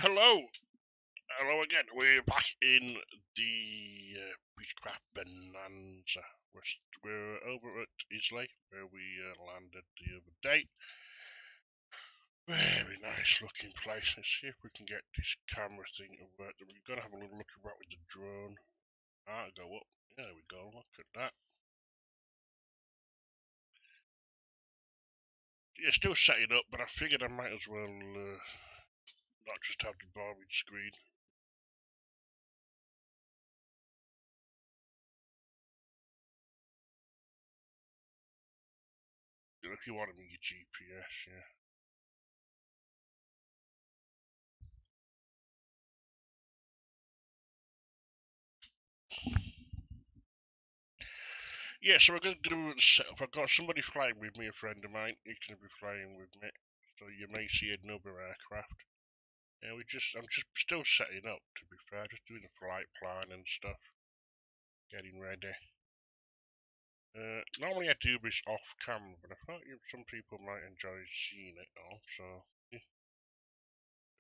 Hello, hello again. We're back in the Beechcraft Bonanza. We're over at Islay, where we landed the other day. Very nice looking place. Let's see if we can get this camera thing to work. We're going to have a little look about with the drone. Go up. Yeah, there we go. Look at that. Yeah, still setting up, but I figured I might as well not just have the boring screen. If you want them in your GPS, yeah. Yeah, so we're going to do the setup. I've got somebody flying with me, a friend of mine. He's going to be flying with me, so you may see another aircraft. Yeah, I'm just still setting up. To be fair, just doing the flight plan and stuff, getting ready. Normally I do this off camera, but I thought some people might enjoy seeing it all. So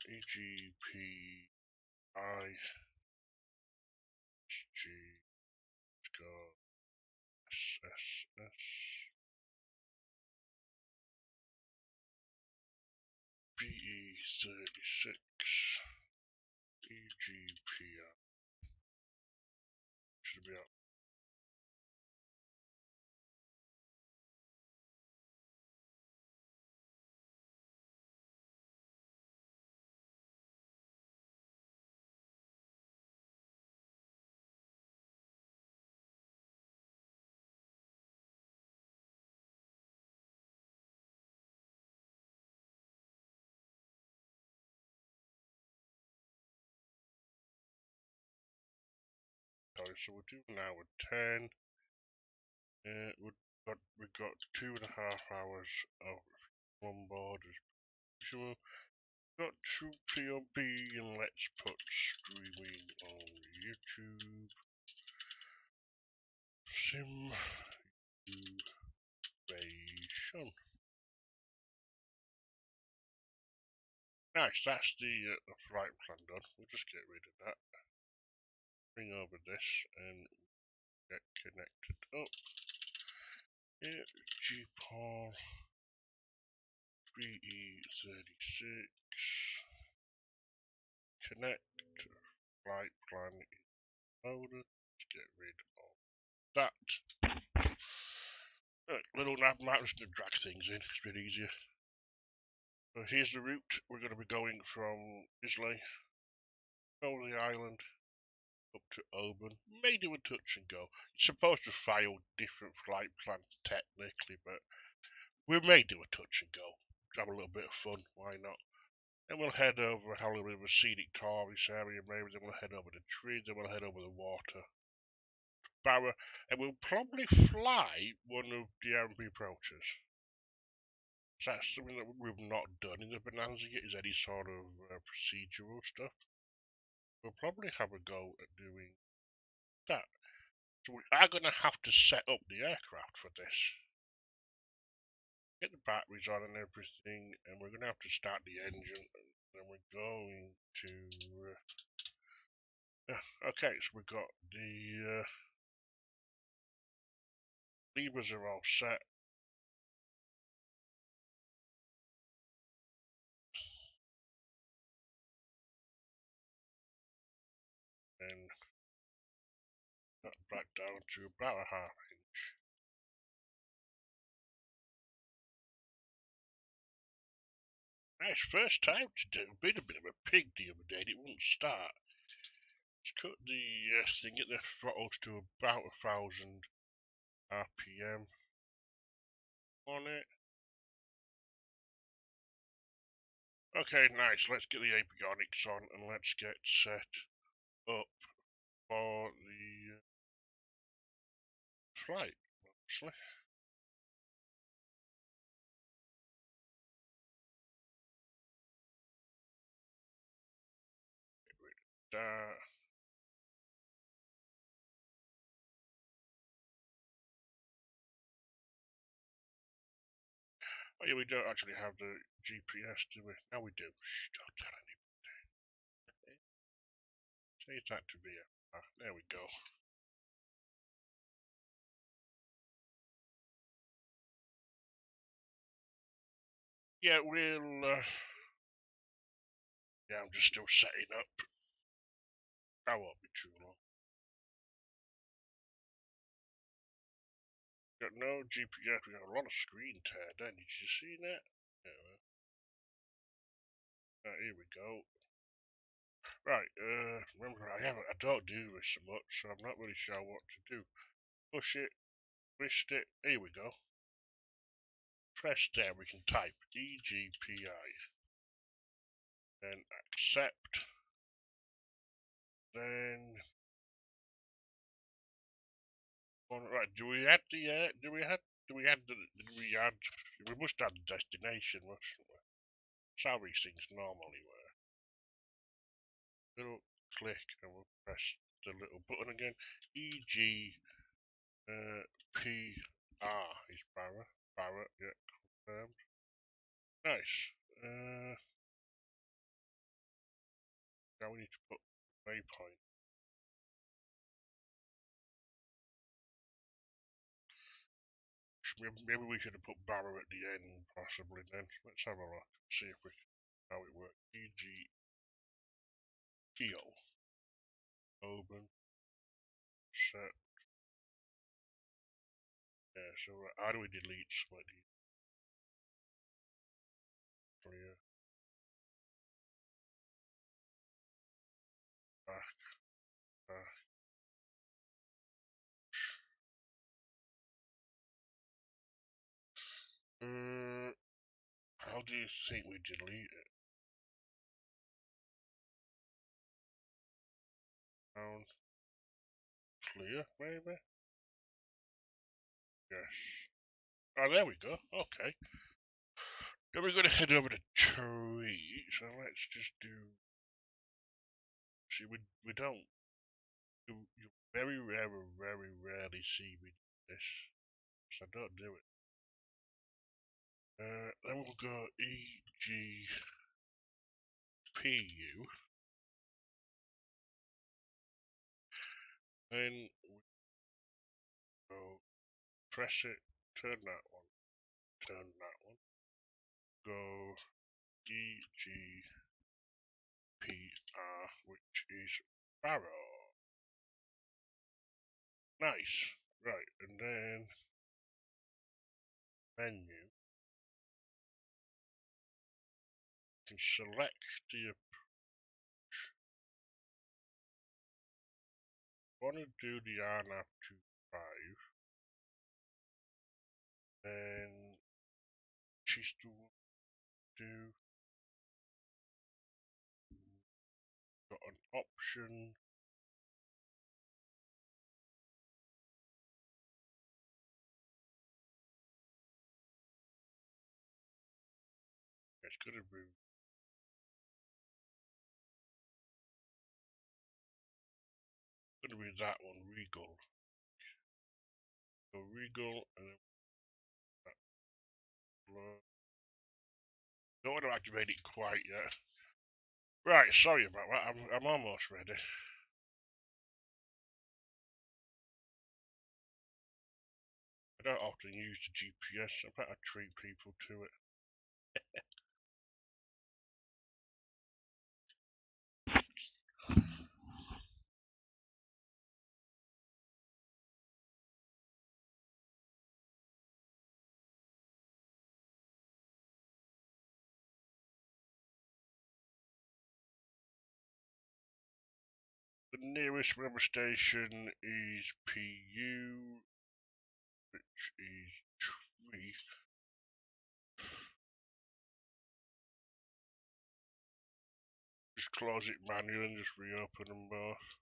EGPI G go SSS BE36 EGPR should be up. So we're doing now with 10. We've got 2.5 hours of on board as usual. Got 2 POB and let's put streaming on YouTube. Simulation. Nice, that's the flight plan done. We'll just get rid of that. Bring over this and get connected up. EGPR BE36. Connect. Flight plan loaded. Let's get rid of that. Little nav map, just to drag things in. It's a bit easier. So here's the route. We're going to be going from Islay over the island up to Oban. May do a touch and go. It's supposed to file different flight plans technically, but we may do a touch and go. Have a little bit of fun. Why not? Then we'll head over, have a little bit of a scenic tour of this area, maybe. Then we'll head over the trees. Then we'll head over the water. Barra, and we'll probably fly one of the MB approaches. So that's something that we've not done in the Bonanza yet, is any sort of procedural stuff. We'll probably have a go at doing that. So we are going to have to set up the aircraft for this. Get the batteries on and everything, and we're going to have to start the engine, and then we're going to... okay, so we've got the levers are all set. And that back down to about a half inch. Nice first time to do. Been a bit of a pig the other day, and it wouldn't start. Let's cut the thing, get the throttles to about 1,000 RPM on it. Okay, nice. Let's get the avionics on and let's get set up for the flight, obviously. Get rid of that. Oh yeah, we don't actually have the GPS, do we? Now we do. Shh, don't tell anybody. Change that to VFR. There we go. Yeah, we'll. Yeah, I'm just still setting up. That won't be too long. Got no GPS. We got a lot of screen tear. Then did you see that? Yeah. Here we go. Right. Remember, I don't do this so much, so I'm not really sure what to do. Push it. Twist it. Here we go. Press there. We can type EGPI. Then accept. Then. Right. Do we add the? Do we add? Do we add the? Did we add? We must add the destination, mustn't we? That's how these things normally work. Little click and we'll press the little button again. EGPR is Barra. Barra, yeah, confirmed. Nice. Now we need to put waypoint. Maybe we should have put Barra at the end, possibly then. Let's have a look. See if we how it works. EGPO. Oban. Set. Yeah, so how do we delete somebody? Clear. Back. Back. How do you think we delete it? Down. Clear, maybe? Yes. Oh, there we go. Okay. Then we're going to head over to tree. So let's just do. See, we don't. You very rarely see me do this. So don't do it. Then we'll go EGPU. Then we go press it, turn that one, turn that one. Go EGPR, which is Barra. Nice. Right, and then menu. You can select the want to do the RNAV 25, then choose to do got an option. It's gonna be that one, Regal. So Regal and then that blur. Don't want to activate it quite yet. Right, sorry about that. I'm almost ready. I don't often use the GPS. I better treat people to it. The nearest weather station is PU, which is Tree. Just close it manually and just reopen them both.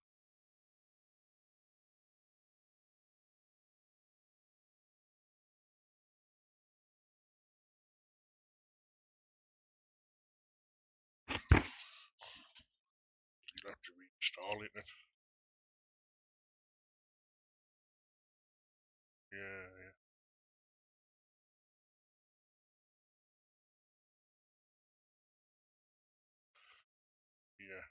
You'll have to reinstall it then. Yeah. Yeah.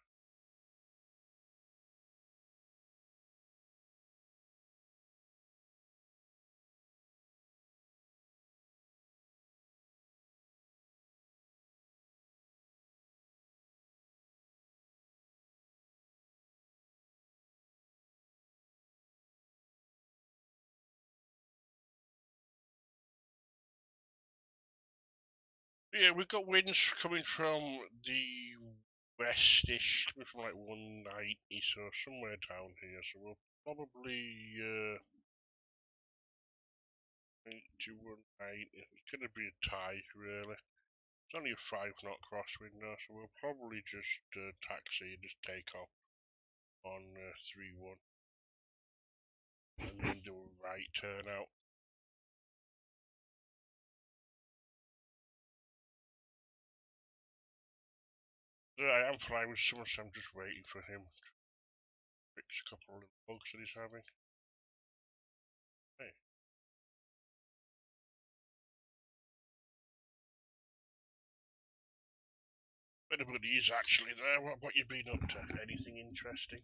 Yeah, we've got winds coming from the westish, coming from like 190, so somewhere down here. So we'll probably 80, 190. It's going to be a tie, really. It's only a 5 knot crosswind now, so we'll probably just taxi and just take off on 3-1 and then do a right turn out. I am flying with someone, so I'm just waiting for him to fix a couple of little bugs that he's having. Hey. If anybody is actually there, what you been up to? Anything interesting?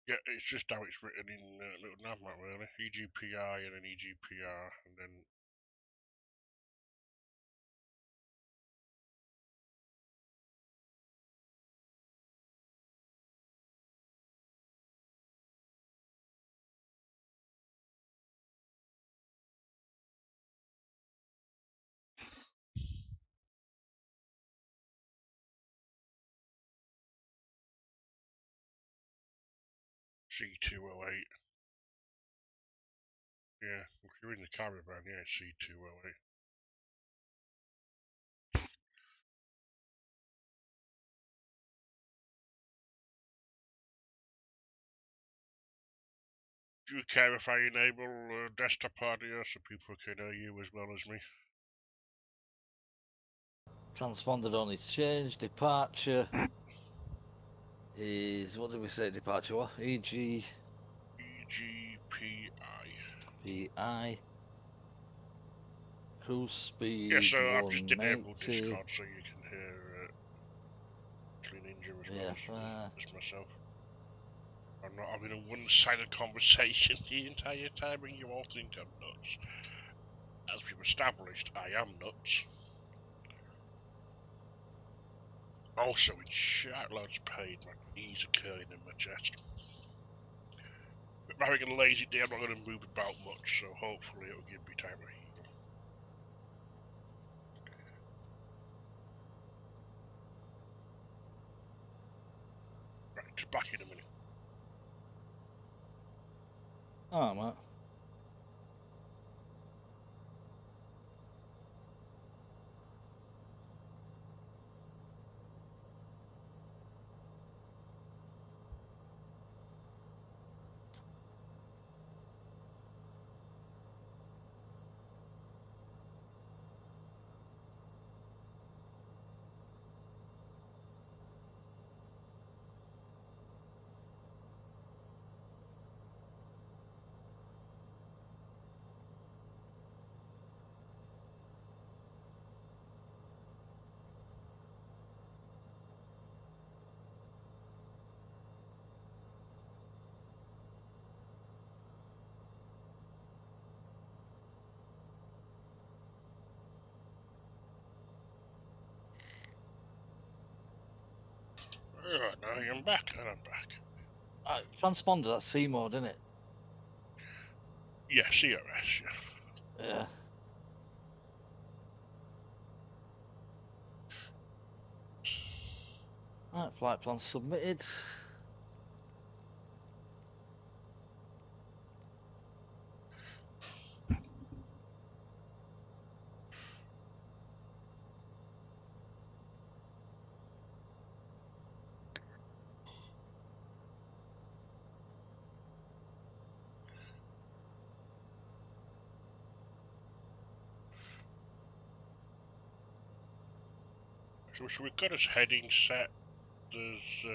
Yeah, it's just how it's written in little navmap, really. EGPI and then EGPR, and then C208. Yeah, if you're in the caravan, yeah, C208. Do you care if I enable desktop audio so people can hear you as well as me? Transponder on its change. Departure is, what did we say departure was? EGPI. Cruise Yeah, speed so I've just enabled 190. Discord so you can hear Clean Ninja as well as myself. I'm not having a one-sided conversation the entire time and you all think I'm nuts. As we've established, I am nuts. Also, in shitloads of pain, my knees are curling in my chest. But I'm having a lazy day, I'm not going to move about much, so hopefully it'll give me time to heal. Right, just back in a minute. Oh, mate. Now I'm back, and I'm back. Transponder, that's C mode, isn't it? Yeah, CRS, yeah. Yeah. Right, flight plan submitted. So we've got us heading set. There's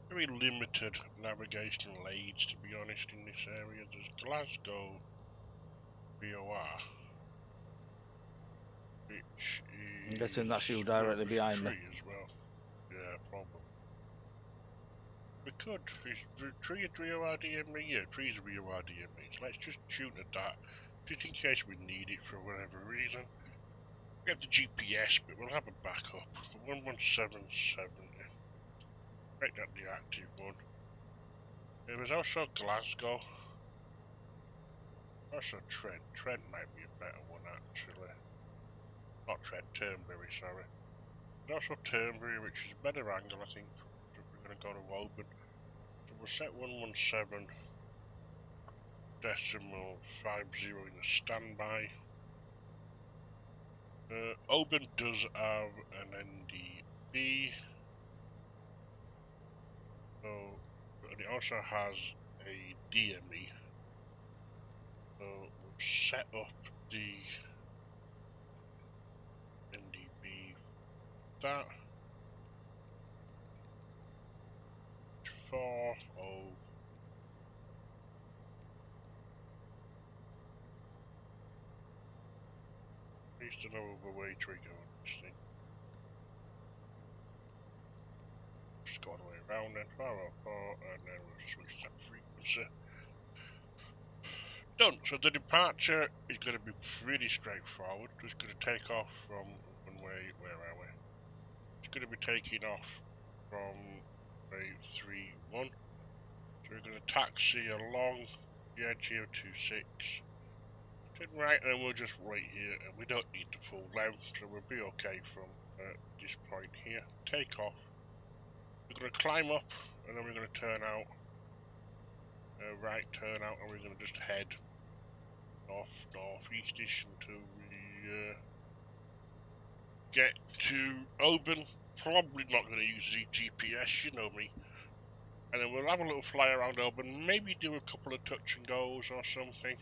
very limited navigational aids, to be honest, in this area. There's Glasgow VOR, which is... I'm guessing that's you directly behind me. Tree as well. Yeah, probably. We could. Is Tree a VOR DME? Yeah, Tree's a VOR DME. So let's just shoot at that, just in case we need it for whatever reason. We have the GPS, but we'll have a backup. 11770. Make that the active one. There was also Glasgow. Also Trent. Trent might be a better one, actually. Not Trent, Turnberry, sorry. There's also Turnberry, which is a better angle, I think, if we're going to go to Oban. So we'll set 117 decimal 50 in the standby. Oban does have an NDB. So, and it also has a DME. So we'll set up the NDB that 40. I used to know the way to go on this thing. Just go all the way around then 404, and then we'll switch that frequency. Done. So the departure is going to be pretty straightforward. Just going to take off from runway, where are we? It's going to be taking off from runway 31. So we're going to taxi along the edge here 26. Turn right, and then we'll just wait here, and we don't need the full length, so we'll be okay from this point here. Take off. We're going to climb up, and then we're going to turn out. Right turn out, and we're going to just head northeastish until we get to Oban. Probably not going to use EGPS, you know me. And then we'll have a little fly around Oban, maybe do a couple of touch and goes or something.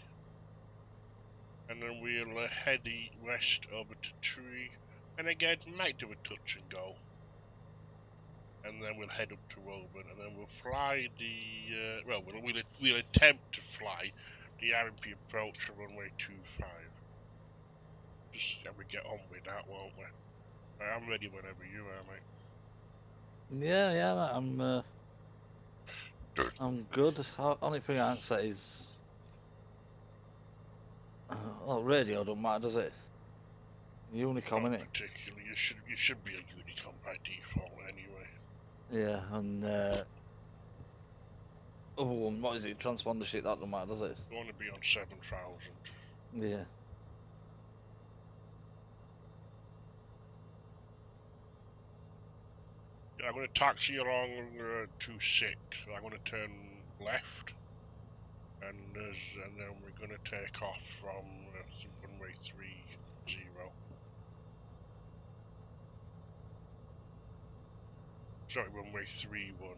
And then we'll head west over to Tree, and again might do a touch and go. And then we'll head up to Oban, and then we'll fly the we'll attempt to fly the RMP approach to runway 25. Just have we get on with that, won't we? I'm ready whenever you are, mate. Yeah, I'm good. Only thing I can't say is, well, radio don't matter, does it? Unicom, Not innit? particularly. You should be a Unicom by default anyway. Yeah, and other one, what is it? Transponder shit, that don't matter, does it? You want to be on 7,000. Yeah. I'm going to taxi along 26. So I'm going to turn left, and then we're going to take off from runway 30. Sorry, runway 31.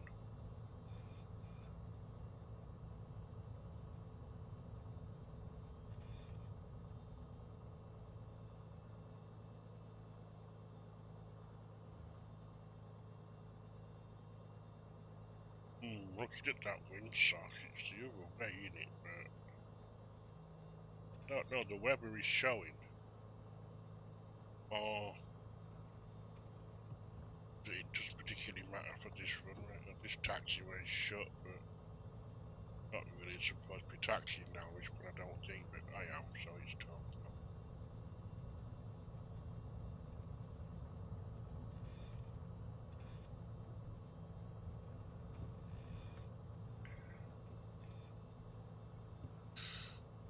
Looking at that windsock, it's the other way, isn't it? But I don't know, the weather is showing. Or it doesn't particularly matter for this runway. This taxiway is shut, but not really supposed to be taxiing now, but I don't think that I am, so it's tough.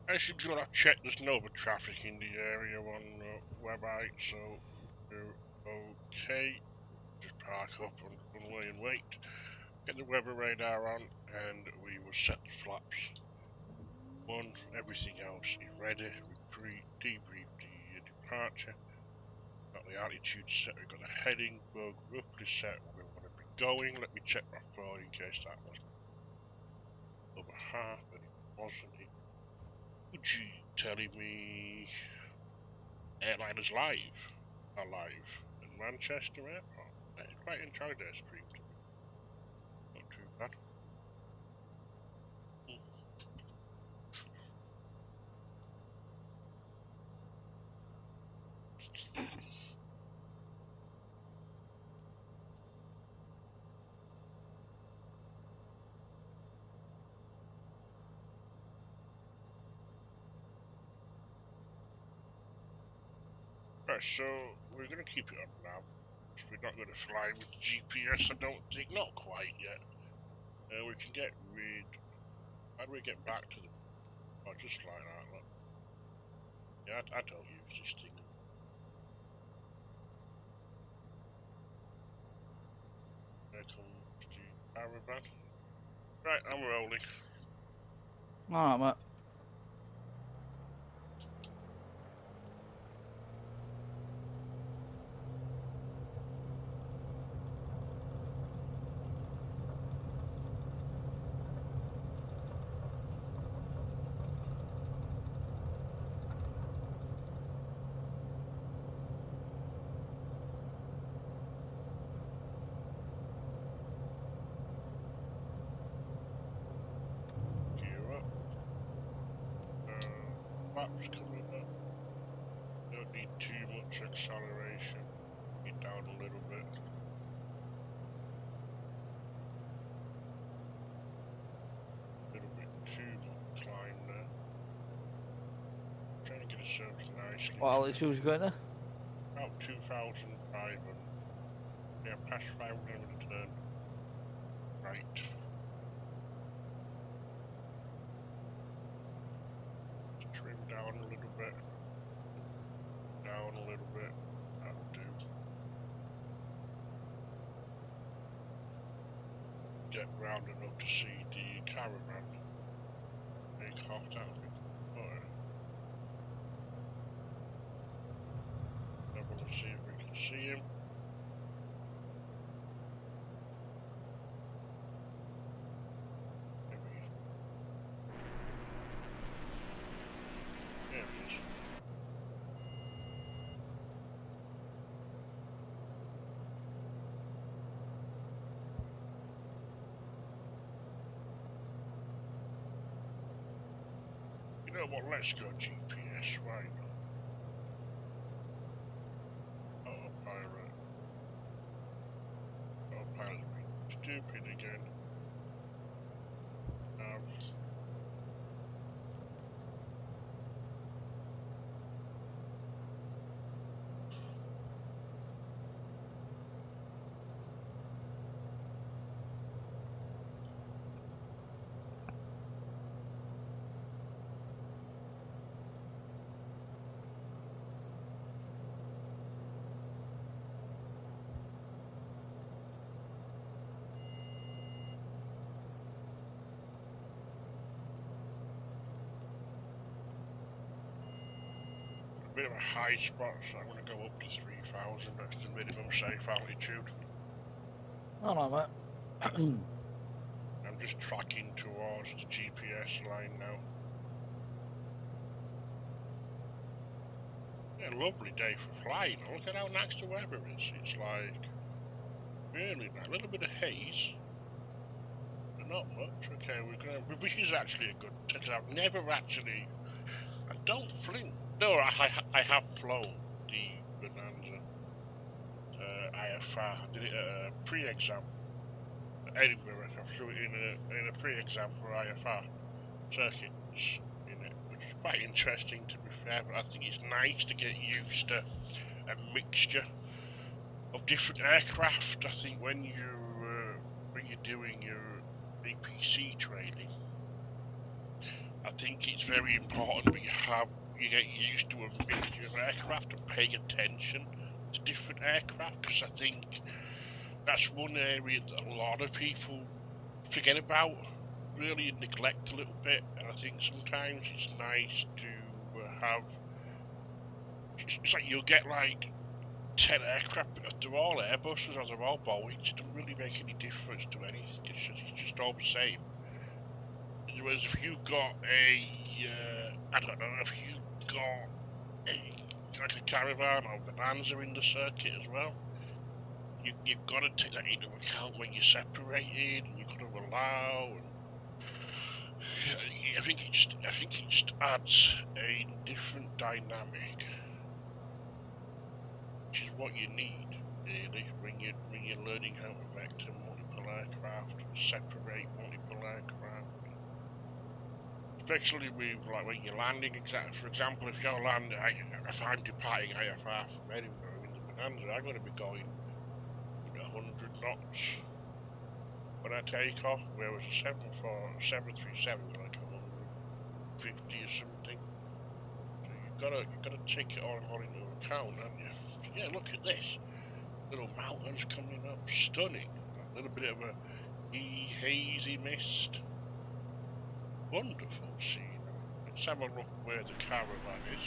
I should go and check there's no other traffic in the area on website, so we're okay. Just park up on the runway and wait. Get the weather radar on, and we will set the flaps. Once everything else is ready, we debrief the departure. Got the altitude set, we've got the heading bug roughly set where we want to be going. Let me check my phone in case that was over half, and it wasn't. Would you telling me airliners live are live at Manchester Airport. I quite enjoyed their stream. Not too bad. Right, so we're going to keep it on now. We're not going to fly with GPS, I don't think. Not quite yet. We can get rid... How do we get back to the... Oh, just like that, look. Yeah, I don't use this thing. There comes the caravan. Right, I'm rolling. Alright, mate. Gear up. Maps coming up. Don't need too much acceleration. Get down a little bit. A little bit too much climb there. Trying to get ourselves nicely. What altitude you going to? About 2,500. Yeah, past 500 turn. Right. Trim down a little bit. Down a little bit. That'll do. Get round enough to see the caravan. Take off that bit. I'm going to see if we can see him. Maybe. There he is. You know what, let's go GPS, why not? Autopilot. Autopilot being stupid again. Bit of a high spot, so I'm going to go up to 3,000. That's the minimum safe altitude. Alright, mate. I'm just tracking towards the GPS line now. Yeah, lovely day for flying. Look at how nice the weather is. It's like really nice. A little bit of haze, but not much. Okay, we're gonna. Which is actually a good. Because I've never actually. I don't think. No, I have flown the Bonanza IFR. I did it at a pre-exam at Edinburgh. I flew it in a pre-exam for IFR circuits in it, which is quite interesting to be fair. But I think it's nice to get used to a mixture of different aircraft. I think when you're doing your APC training, I think it's very important that you get used to a mixture of aircraft and pay attention to different aircraft, because I think that's one area that a lot of people forget about, really, and neglect a little bit. And I think sometimes it's nice to have. It's like you'll get like 10 aircraft, but if they're all Airbuses or they're all Boeings, it doesn't really make any difference to anything. It's just all the same. Whereas if you got a, I don't know, if you got a like a caravan or Bonanza in the circuit as well. You've got to take that into account when you're separated, and you've got to allow. And I think it just adds a different dynamic, which is what you need really when you're learning how to vector multiple aircraft, separate multiple aircraft. Especially with like when you're landing, for example, if you're landing, if I'm departing IFR from Edinburgh in the Bonanza, I'm going to be going 100 knots when I take off, whereas a 737 is like 150 or something. So you've got to take it all into account, haven't you? So yeah, look at this. Little mountains coming up, stunning. A little bit of a hazy mist. Wonderful scene. Let's have a look where the caravan is.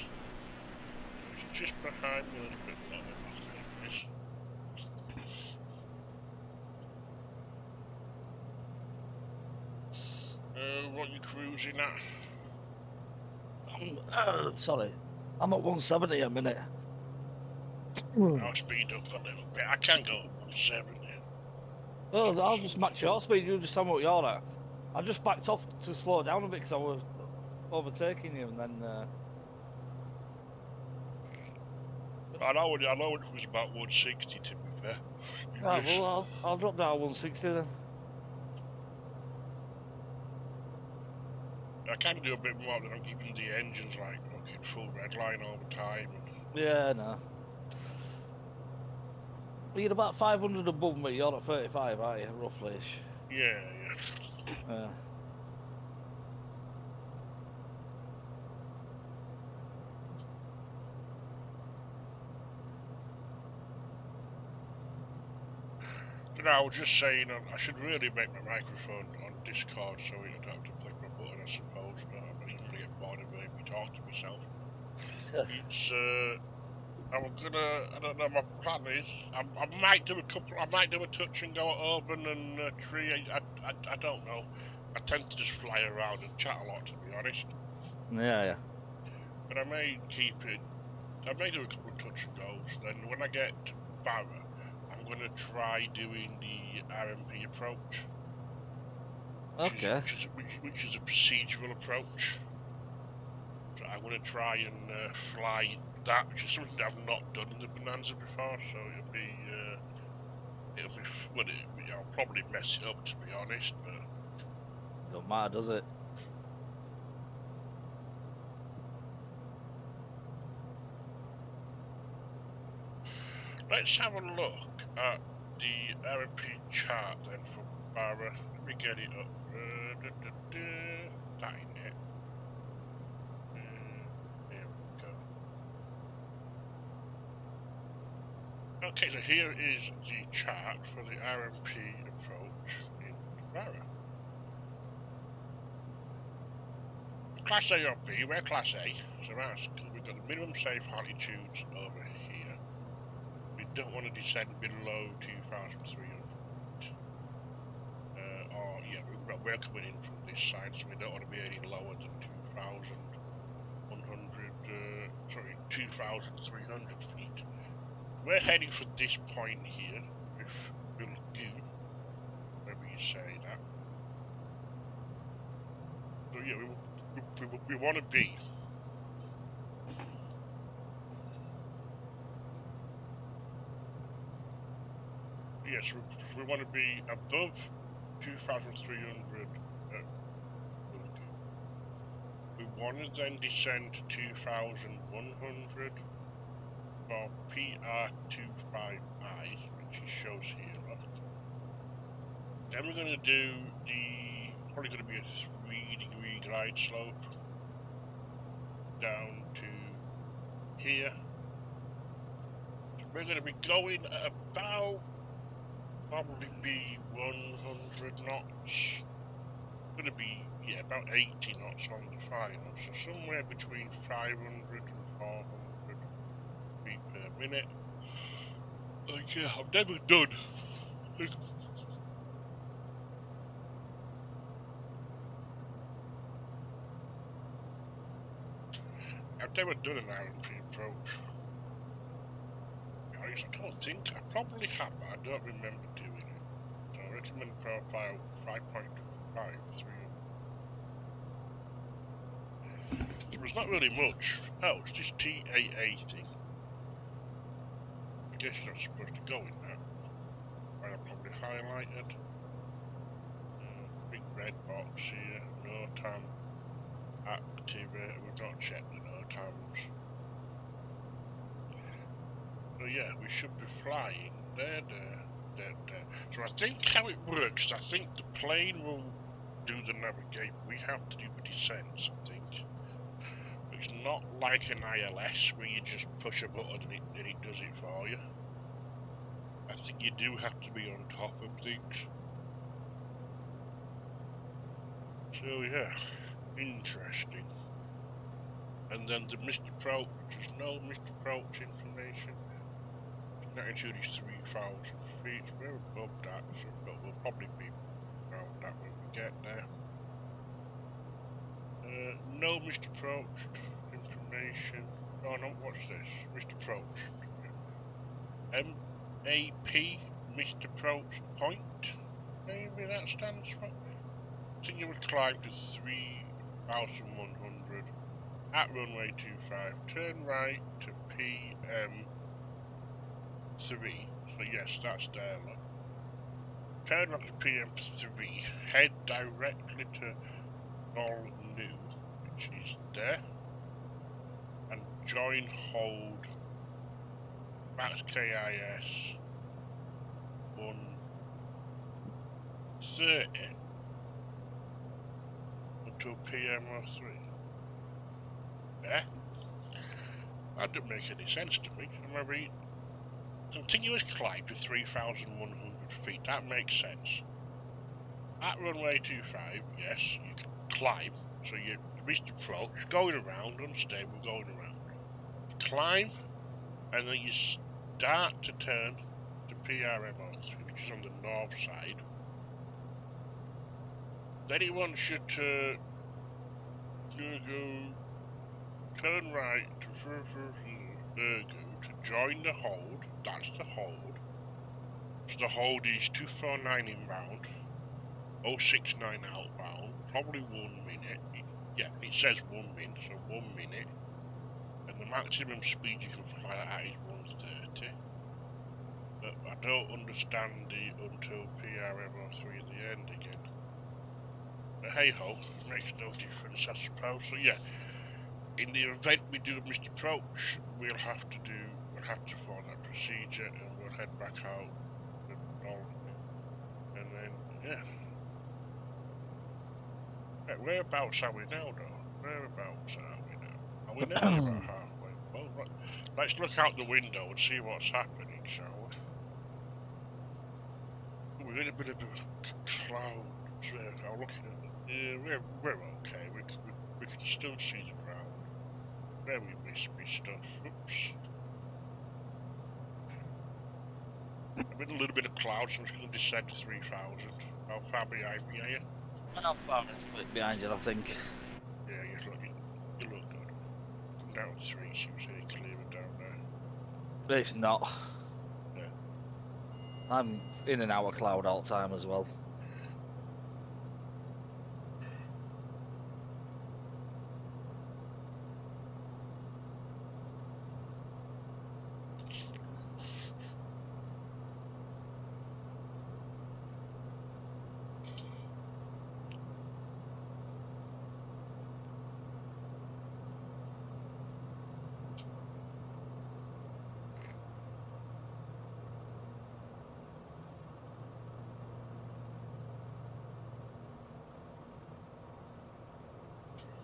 It's just behind me a little bit lower, I think this. What you cruising at? Sorry, I'm at 170 a minute. I'll speed up a little bit. I can go at 170. Oh, I'll just match your speed. You just tell me what you're at. I just backed off to slow down a bit because I was overtaking you, and then. I know it was about 160 to be fair. Right, well, I'll drop down to 160 then. I can do a bit more than I'm keeping the engines like looking full red line all the time. Yeah, no. You're about 500 above me. You're at 35, aren't you, roughly-ish? Yeah. But I was just saying, I should really make my microphone on Discord so I don't have to click my button, I suppose. But I usually get bored of it if I talk to myself. It's I don't know. My plan is I might do a touch and go at Oban and Tree. I don't know. I tend to just fly around and chat a lot, to be honest. Yeah. But I may keep it. I may do a couple of touch and goes. Then when I get to Barra, I'm going to try doing the RMP approach. Okay. Which is a procedural approach. So I'm going to try and fly that, which is something that I've not done in the Bonanza before. So I'll probably mess it up, to be honest. But don't matter, does it? Let's have a look at the RMP chart then for Barra. Let me get it up. That in it. Here we go. Okay, so here is the chart for the RMP approach in Barra. Class A or B, we're Class A, so that's good. We've got the minimum safe altitudes over here. We don't want to descend below 2,300. We're coming in from this side, so we don't want to be any lower than 2,300 feet. We're heading for this point here, with Lagoon, wherever you say that. So yeah, we want to be. Yes, we want to be above 2,300. We want to then descend to 2,100 for PR25I, which it shows here. Then we're going to do probably going to be a 3-degree glide slope down to here. So we're going to be going at about probably be 100 knots. Going to be about 80 knots on the final, so somewhere between 500 and 400 feet per minute. Like I've never done. I've never done an RMP approach. honest, I don't think I probably have, but I don't remember doing it. So I recommend profile 5.5 3. So there's not really much. Oh, it's this TAA thing. I guess you're not supposed to go in that. I probably highlighted. Big red box here. No time activated. We've not checked the no times. So yeah, we should be flying there. So I think how it works is I think the plane will do the navigate. We have to do the descents, I think. It's not like an ILS where you just push a button and it does it for you. I think you do have to be on top of things. So yeah, interesting. And then the missed approach, there's no missed approach information. Altitude is 3,000 feet, so we're above that, so we'll probably be around that when we get there. No missed approach information. Oh no, what's this? Missed approach. MAP, missed approach point. Maybe that stands for. Continue with climb to 3,100 at runway 25. Turn right to PM3. So yes, that's there. Look. Turn right to PM3. Head directly to All New, which is there, and join hold max KIS 130 until PM03. Yeah? That doesn't make any sense to me. Am I right? Continuous climb to 3,100 feet. That makes sense. At runway 25, yes, you can climb. So you reach the approach, going around, unstable, going around. Climb, and then you start to turn to PRM03, which is on the north side. Then it wants you to go turn right to join the hold. That's the hold. So the hold is 249 inbound, 069 outbound, probably 1 minute. Yeah, it says 1 minute, so 1 minute. And the maximum speed you can fly at is 130. But I don't understand the until PRM03 at the end again. But hey ho, makes no difference I suppose. So yeah, in the event we do a missed approach, we'll have to follow that procedure and we'll head back out and then yeah. Whereabouts are we now though? Whereabouts are we now? Are we nearly about halfway? Well, let's look out the window and see what's happening, shall we? We're in a bit of a cloud. I'm looking at it. Yeah, we're okay. We can still see the ground. Very wispy stuff. Oops. I'm in a little bit of cloud, so I'm just going to descend to 3,000. How far behind me are you? I'm about a bit behind you, I think. Yeah, you look good. I'm down to 3, seems really clear down there. It's not. Yeah. I'm in and out of cloud all the time as well.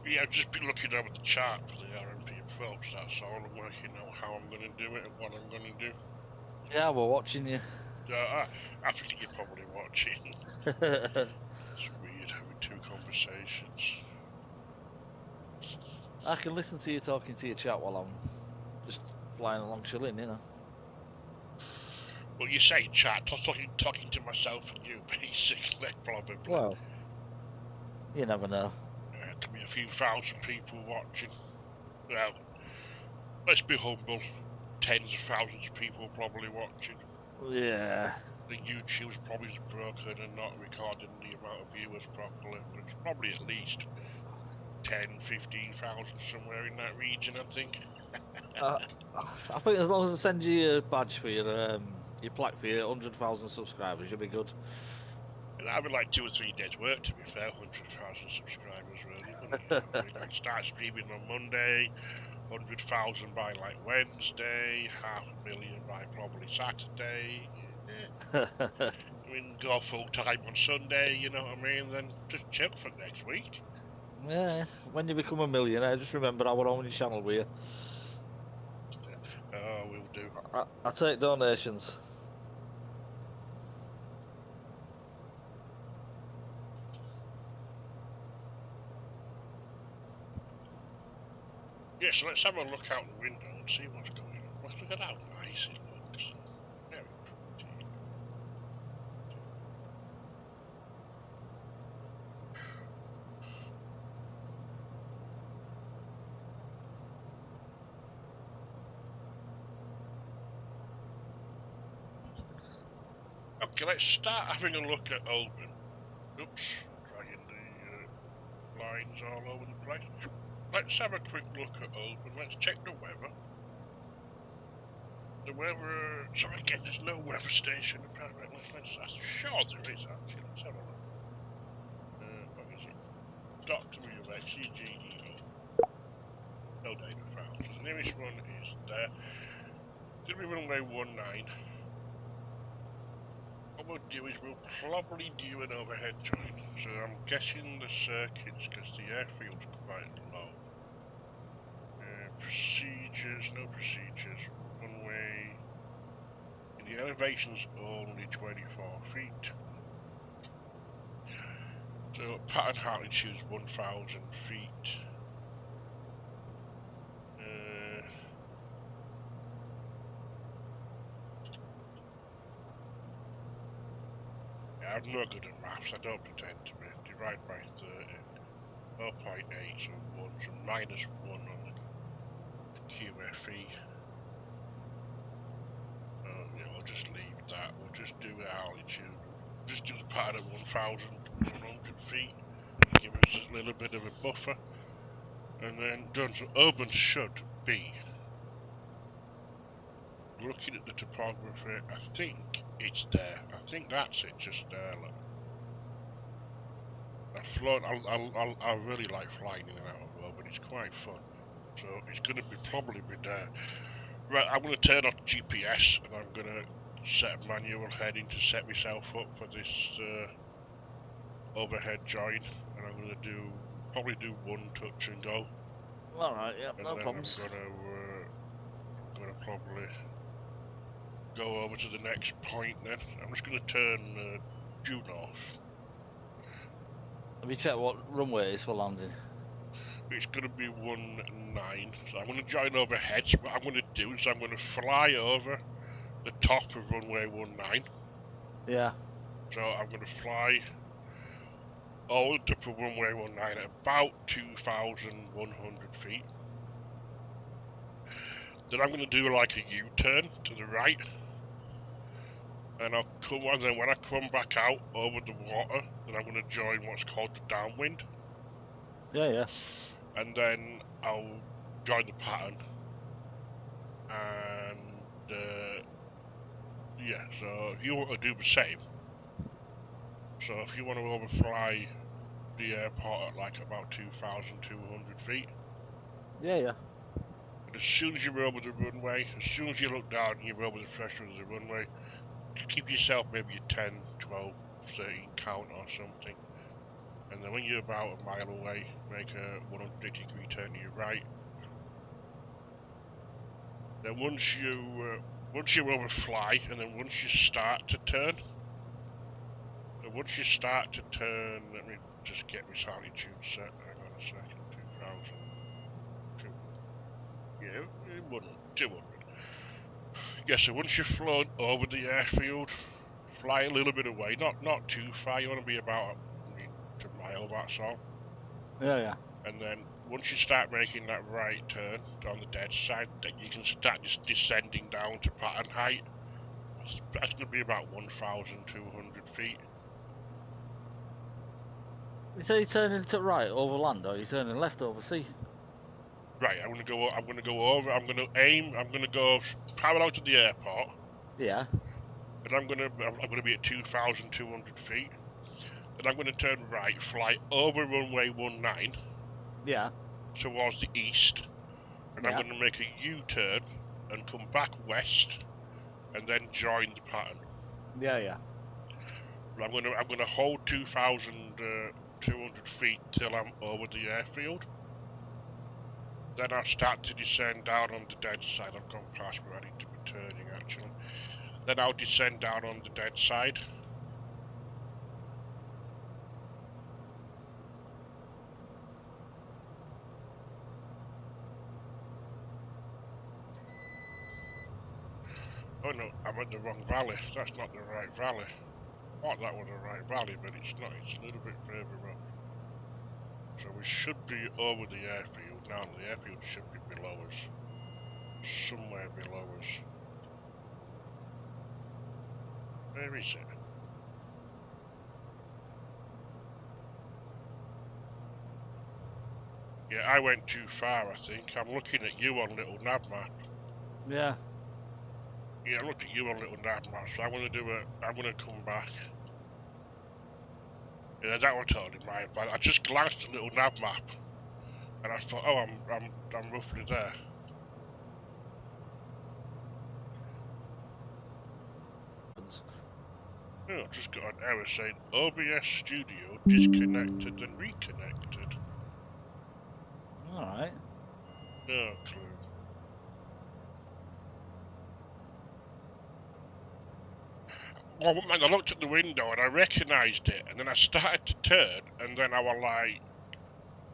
Yeah, I've just been looking over the chart for the RMP approach, that's all. I'm working out how I'm going to do it and what I'm going to do. Yeah, we're watching you. I think you're probably watching. It's weird having two conversations. I can listen to you talking to your chat while I'm just flying along chilling, you know. Well, you say chat, talking to myself and you, basically, probably. Well, you never know. There could be a few thousand people watching. Well, let's be humble. tens of thousands of people probably watching. Yeah. The YouTube's probably broken and not recording the amount of viewers properly, but it's probably at least 10, 15,000 somewhere in that region, I think. I think as long as they send you your badge for your plaque for your 100,000 subscribers, you'll be good. That'd be like 2 or 3 days' work, to be fair. 100,000 subscribers, really, wouldn't it? You know what I mean? Like, start streaming on Monday, 100,000 by like Wednesday, 500,000 by probably Saturday. I mean, go full time on Sunday, you know what I mean? Then just chill for next week. Yeah, when you become a millionaire, just remember our own channel with you. Oh, we'll do. I take donations. Yeah, so let's have a look out the window and see what's going on. Look at how nice it looks. Very pretty. Okay, let's start having a look at Oban. Oops, dragging the lines all over the place. Let's have a quick look at Oban. Let's check the weather. The weather... So again, there's no weather station apparently. I'm sure there is actually. Let's have a look. What is it? .WX EGPI. No data found. So the nearest one is there. Did we runway 19? What we'll do is we'll probably do an overhead join. So I'm guessing the circuits, because the airfield's quite low. Procedures, no procedures. Runway. The elevation's only 24 feet. So pattern altitude's 1,000 feet. I'm not good at maths, I don't pretend to be. Divide by 30. 4.8, so 1, so minus 1 on the QFE. Yeah, we'll just leave that. We'll just do the altitude. Just do the pattern at 1,100 feet. Give us a little bit of a buffer. And then done. So Oban should be. Looking at the topography, I think it's there. I think that's it, just there. Look. I've flown. I really like flying in and out of Oban. It's quite fun. So it's going to be probably be there. Right, I'm going to turn off GPS and I'm going to set a manual heading to set myself up for this overhead join, and I'm going to probably do one touch and go. All right, yeah, and no then problems. I'm going to probably go over to the next point. Then I'm just going to turn due north. Have you checked what runway it is for landing? It's going to be 19, so I'm going to join overhead. So what I'm going to do is I'm going to fly over the top of runway 19. Yeah. So I'm going to fly over the top of runway 19 at about 2,100 feet. Then I'm going to do like a U-turn to the right. And I'll come, and then when I come back out over the water, then I'm going to join what's called the downwind. Yeah, yeah. And then I'll join the pattern. And yeah, so if you want to do the same, so if you want to overfly the airport at like about 2,200 feet. Yeah, yeah. And as soon as you're over the runway, as soon as you look down and you're over the threshold of the runway, keep yourself maybe a 10, 12, 13 count or something. And then when you're about a mile away, make a 180-degree turn to your right. Then once you overfly, and then once you start to turn, let me just get this altitude set. Hang on a second, 2,000. Yeah, 200. Yeah, so once you've flown over the airfield, fly a little bit away, not too far. You want to be about a mile, that's all. Yeah, yeah. And then once you start making that right turn on the dead side, then you can start just descending down to pattern height. That's going to be about 1,200 feet. So you turning to right over land, or you turning left over sea? Right, I'm going to go over. I'm going to aim. I'm going to go parallel to the airport. Yeah. And I'm going to be at 2,200 feet. Then I'm going to turn right, fly over runway 19. Yeah. Towards the east, and I'm Yeah. going to make a U-turn and come back west, and then join the pattern. Yeah. Yeah. I'm going to hold 2,200 feet till I'm over the airfield. Then I'll start to descend down on the dead side. I've gone past where I need to be turning actually. Then I'll descend down on the dead side. Oh no, I'm at the wrong valley. That's not the right valley. I thought that was the right valley, but it's not. It's a little bit further up. So we should be over the airfield now. The airfield should be below us. Somewhere below us. Where is it? Yeah, I went too far, I think. I'm looking at you on little nav map. Yeah. Yeah, I looked at you on little nav map, so I'm gonna come back. Yeah, that was totally my bad. I just glanced at little nav map, and I thought, oh, I'm roughly there. Oh, I've just got an error saying OBS Studio disconnected and reconnected. Alright. No clue. Well, man, I looked at the window and I recognised it, and then I started to turn, and then I was like,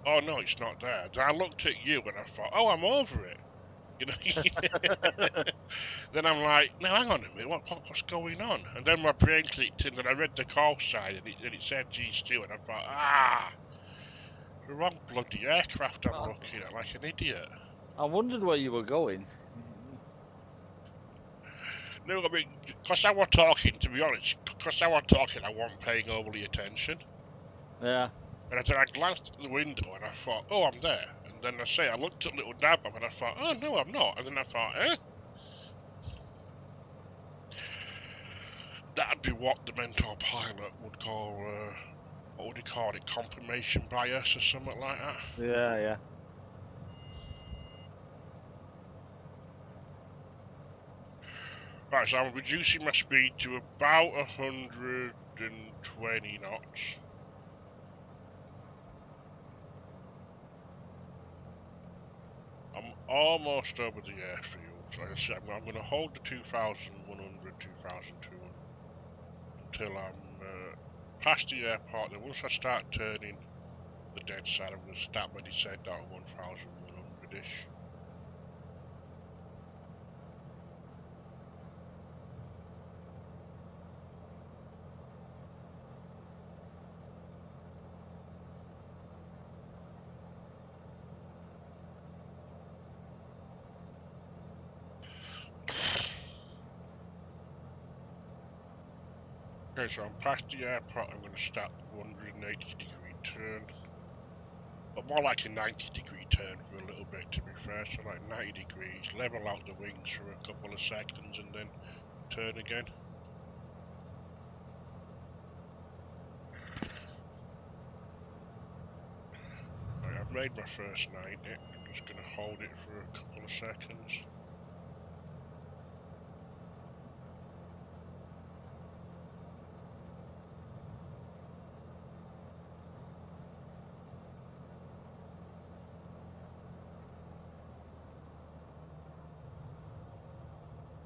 oh no, it's not there. Then I looked at you and I thought, oh, I'm over it. You know? Then I'm like, no, hang on a minute, what's going on? And then my brain clicked in and I read the call sign and it said G2, and I thought, the wrong bloody aircraft I'm looking at, like an idiot. I wondered where you were going. No, I mean, because I was talking, to be honest, because I was talking, I wasn't paying overly attention. Yeah. And then I glanced at the window and I thought, oh, I'm there. And then I looked at little nav map and I thought, oh, no, I'm not. And then I thought, That'd be what the mentor pilot would call, what would he call it, confirmation bias or something like that. Yeah, yeah. Right, so I'm reducing my speed to about 120 knots. I'm almost over the airfield, so like I said, I'm going to hold the 2,100, 2,200 until I'm past the airport. Then once I start turning the dead side, I'm going to start my descent down to 1,100-ish. Okay, so I'm past the airport. I'm going to start the 180-degree turn. But more like a 90-degree turn for a little bit, to be fair. So like 90 degrees, level out the wings for a couple of seconds and then turn again. Right, I've made my first 90. I'm just going to hold it for a couple of seconds.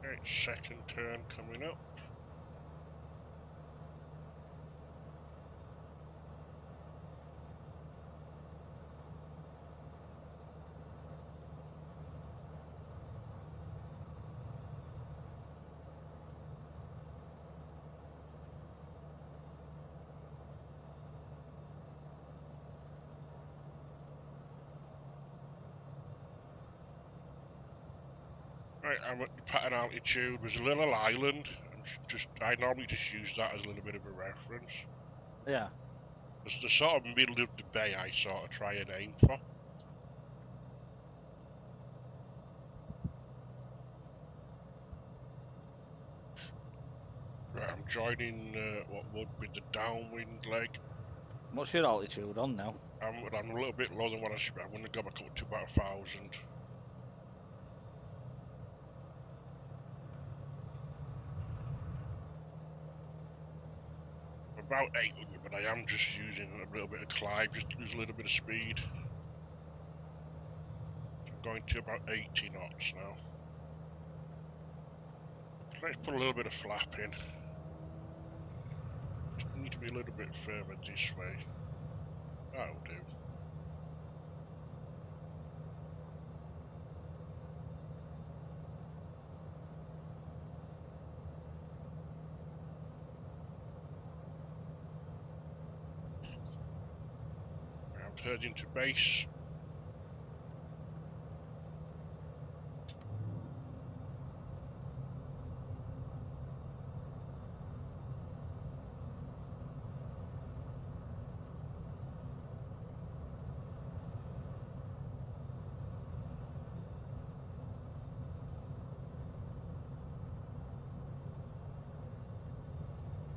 Okay, second turn coming up. Right, I'm at the pattern altitude. There's a little island. I normally just use that as a little bit of a reference. Yeah. It's the sort of middle of the bay I sort of try and aim for. Right, I'm joining what would be the downwind leg. What's your altitude on now? I'm a little bit lower than what I should be. I'm going to go back up to about 1,000. About 800, but I am just using a little bit of climb, just to lose a little bit of speed. So I'm going to about 80 knots now. Let's put a little bit of flap in. Just need to be a little bit further this way. That'll do. I'm heading to base.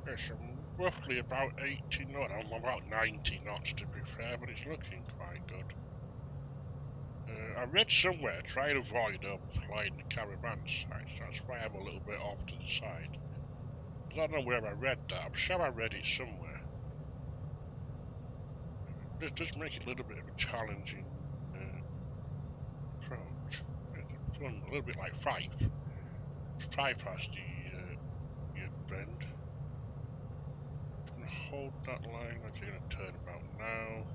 Yes, I'm roughly about 80 knots. I'm about 90 knots to be fair, but it's looking quite good. I read somewhere, try and avoid overflying the caravan sites. That's why I'm a little bit off to the side. I don't know where I read that. I'm sure I read it somewhere. It does make it a little bit of a challenging approach. It's fun, a little bit like five past the bend. I'm going to hold that line. I'm going to turn about now.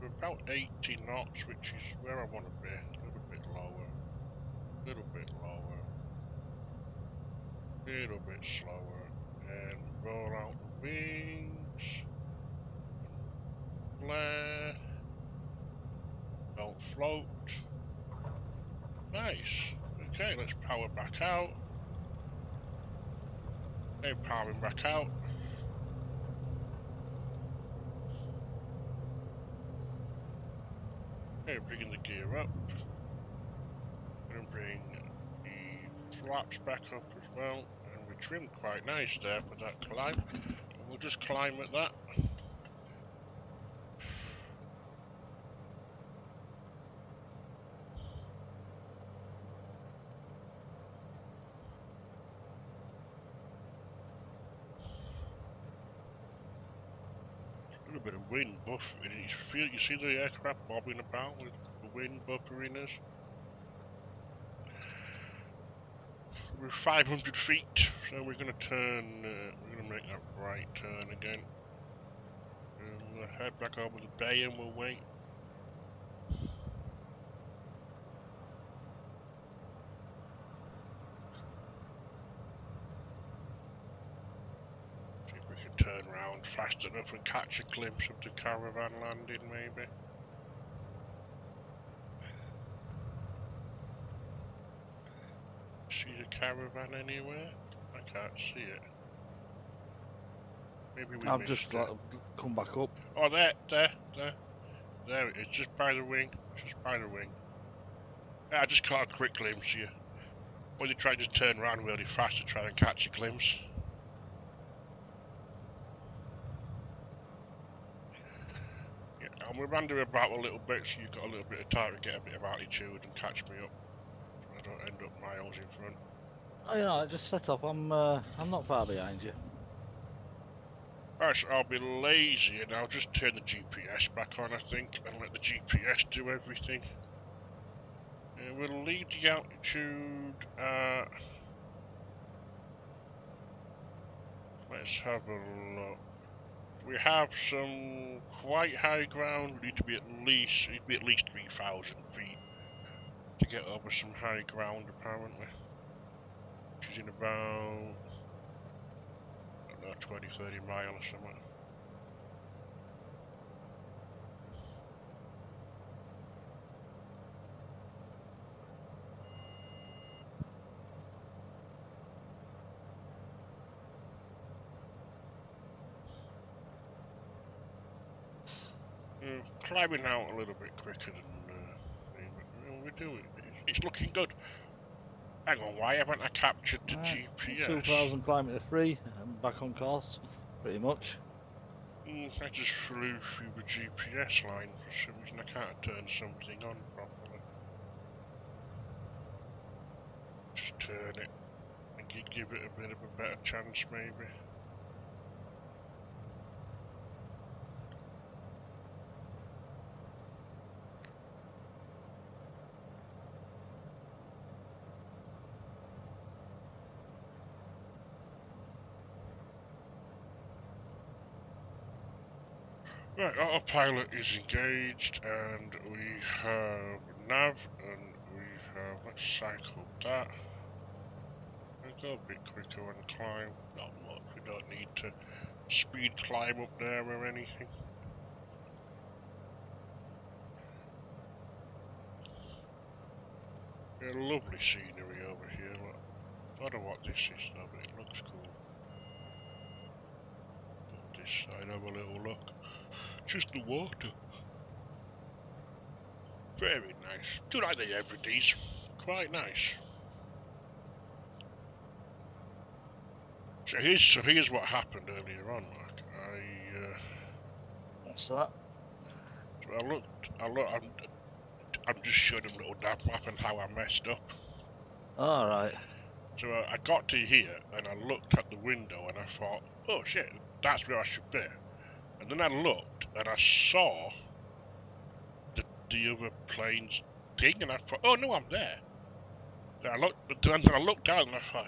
We're about 80 knots, which is where I want to be. A little bit lower. A little bit lower. A little bit slower. And roll out the wings. Flare. Don't float. Nice. Okay, let's power back out. Okay, powering back out. Okay, bringing the gear up. Gonna bring the flaps back up as well. And we trimmed quite nice there for that climb. And we'll just climb at that. A little bit of wind buffering. You see the aircraft bobbing about with the wind buffering us? We're 500 feet, so we're going to turn, we're going to make that right turn again. And we'll head back over the bay and we'll wait. See if we can turn around fast enough and catch a glimpse of the caravan landing, maybe. See the caravan anywhere? I can't see it. Maybe we I've missed just it. come back up. Oh, there it is, just by the wing, Yeah, I just caught a quick glimpse here. When you try to turn around really fast to try and catch a glimpse. Yeah, and we're under about a little bit, so you've got a little bit of time to get a bit of altitude and catch me up. So I don't end up miles in front. Oh, you know, I just set off. I'm not far behind you. Alright, so I'll be lazy and I'll just turn the GPS back on, I think, and let the GPS do everything. We'll leave the altitude at... Let's have a look. We have some quite high ground. We need to be at least 3,000 feet to get over some high ground, apparently. Which is in about, I don't know, 20, 30 miles or something. climbing out a little bit quicker than we do it. It's looking good. Hang on, why haven't I captured the GPS? 2,000 kilometre free. I'm back on course, pretty much. I just flew through the GPS line. For some reason I can't turn something on properly. Just turn it and give it a bit of a better chance, maybe. Right, autopilot is engaged, and we have nav, and we have, let's cycle that. We'll go a bit quicker and climb. Not much, we don't need to speed climb up there or anything. Yeah, lovely scenery over here, look. I don't know what this is though, but it looks cool. Put this side, have a little look. Just the water. Very nice. Do like the Hebrides. Quite nice. So here's what happened earlier on, Mark. What's that? So I'm just showing a little nav map and how I messed up. Alright. So I got to here and I looked at the window and I thought, oh shit, that's where I should be. And then I looked and I saw the other plane's thing and I thought, oh no, I'm there. Then I looked down and I thought,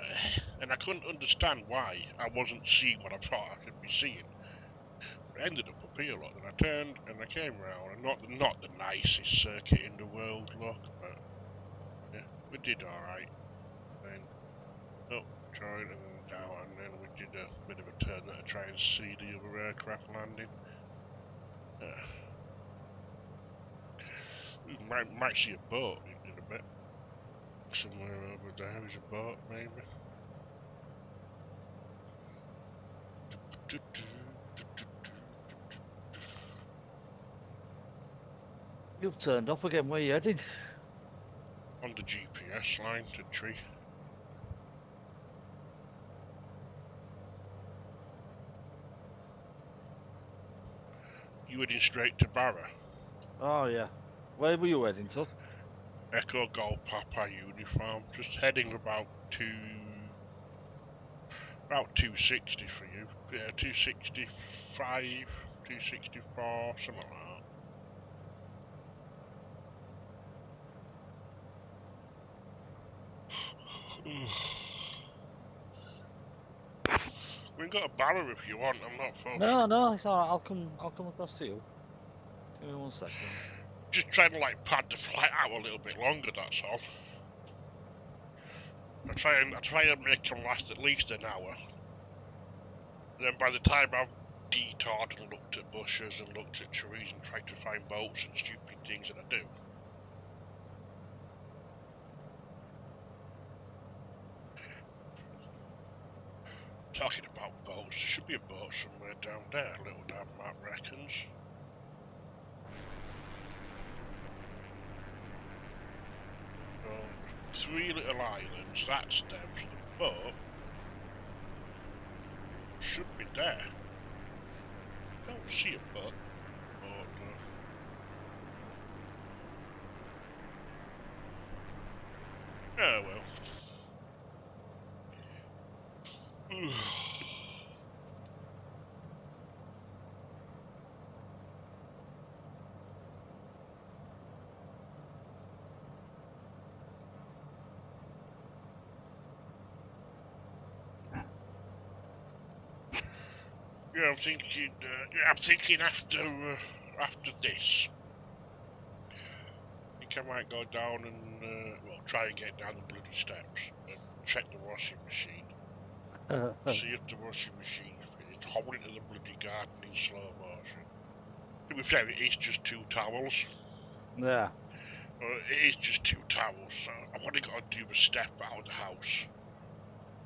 and I couldn't understand why I wasn't seeing what I thought I could be seeing. But I ended up here, look, and I turned and I came round, and not the nicest circuit in the world, look, but yeah, we did alright. Then up, tried, and then down, and then we did a bit of a turn to try and see the other aircraft landing. We might see a boat in a bit. Somewhere over there is a boat, maybe. You've turned off again, where you heading? On the GPS line to tree. You heading straight to Barra? Oh yeah. Where were you heading to? Echo Golf Papa uniform. Just heading about 260 for you. Yeah, 265, 264, something like that. We've got a Barra if you want, I'm not fussed. No, it's alright, I'll come across to you. Give me 1 second. Just trying to like pad the flight out a little bit longer, that's all. I try and make them last at least an hour. And then by the time I've detoured and looked at bushes and looked at trees and tried to find boats and stupid things that I do. Talking about boats, there should be a boat somewhere down there, little damn map reckons. So, 3 little islands, that's them, so the boat should be there. Don't see a boat. Oh well. Yeah, I'm thinking after this, I think I might go down and well, try and get down the bloody steps and check the washing machine. See if the washing machine's finished. Hold it to the bloody garden in slow motion. To be fair, it is just 2 towels. Yeah. It is just 2 towels, so I've only got to do the step out of the house,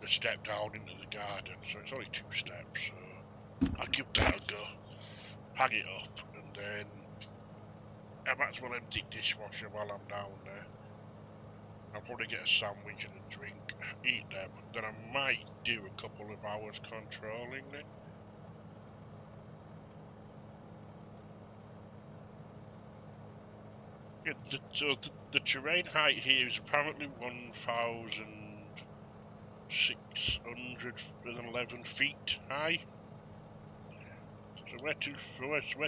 the step down into the garden, so it's only 2 steps, so I'll give that a go, hang it up, and then I might as well empty dishwasher while I'm down there. I'll probably get a sandwich and a drink, eat them, then I might do a couple of hours controlling it. Yeah, the terrain height here is apparently 1,611 feet high. So we're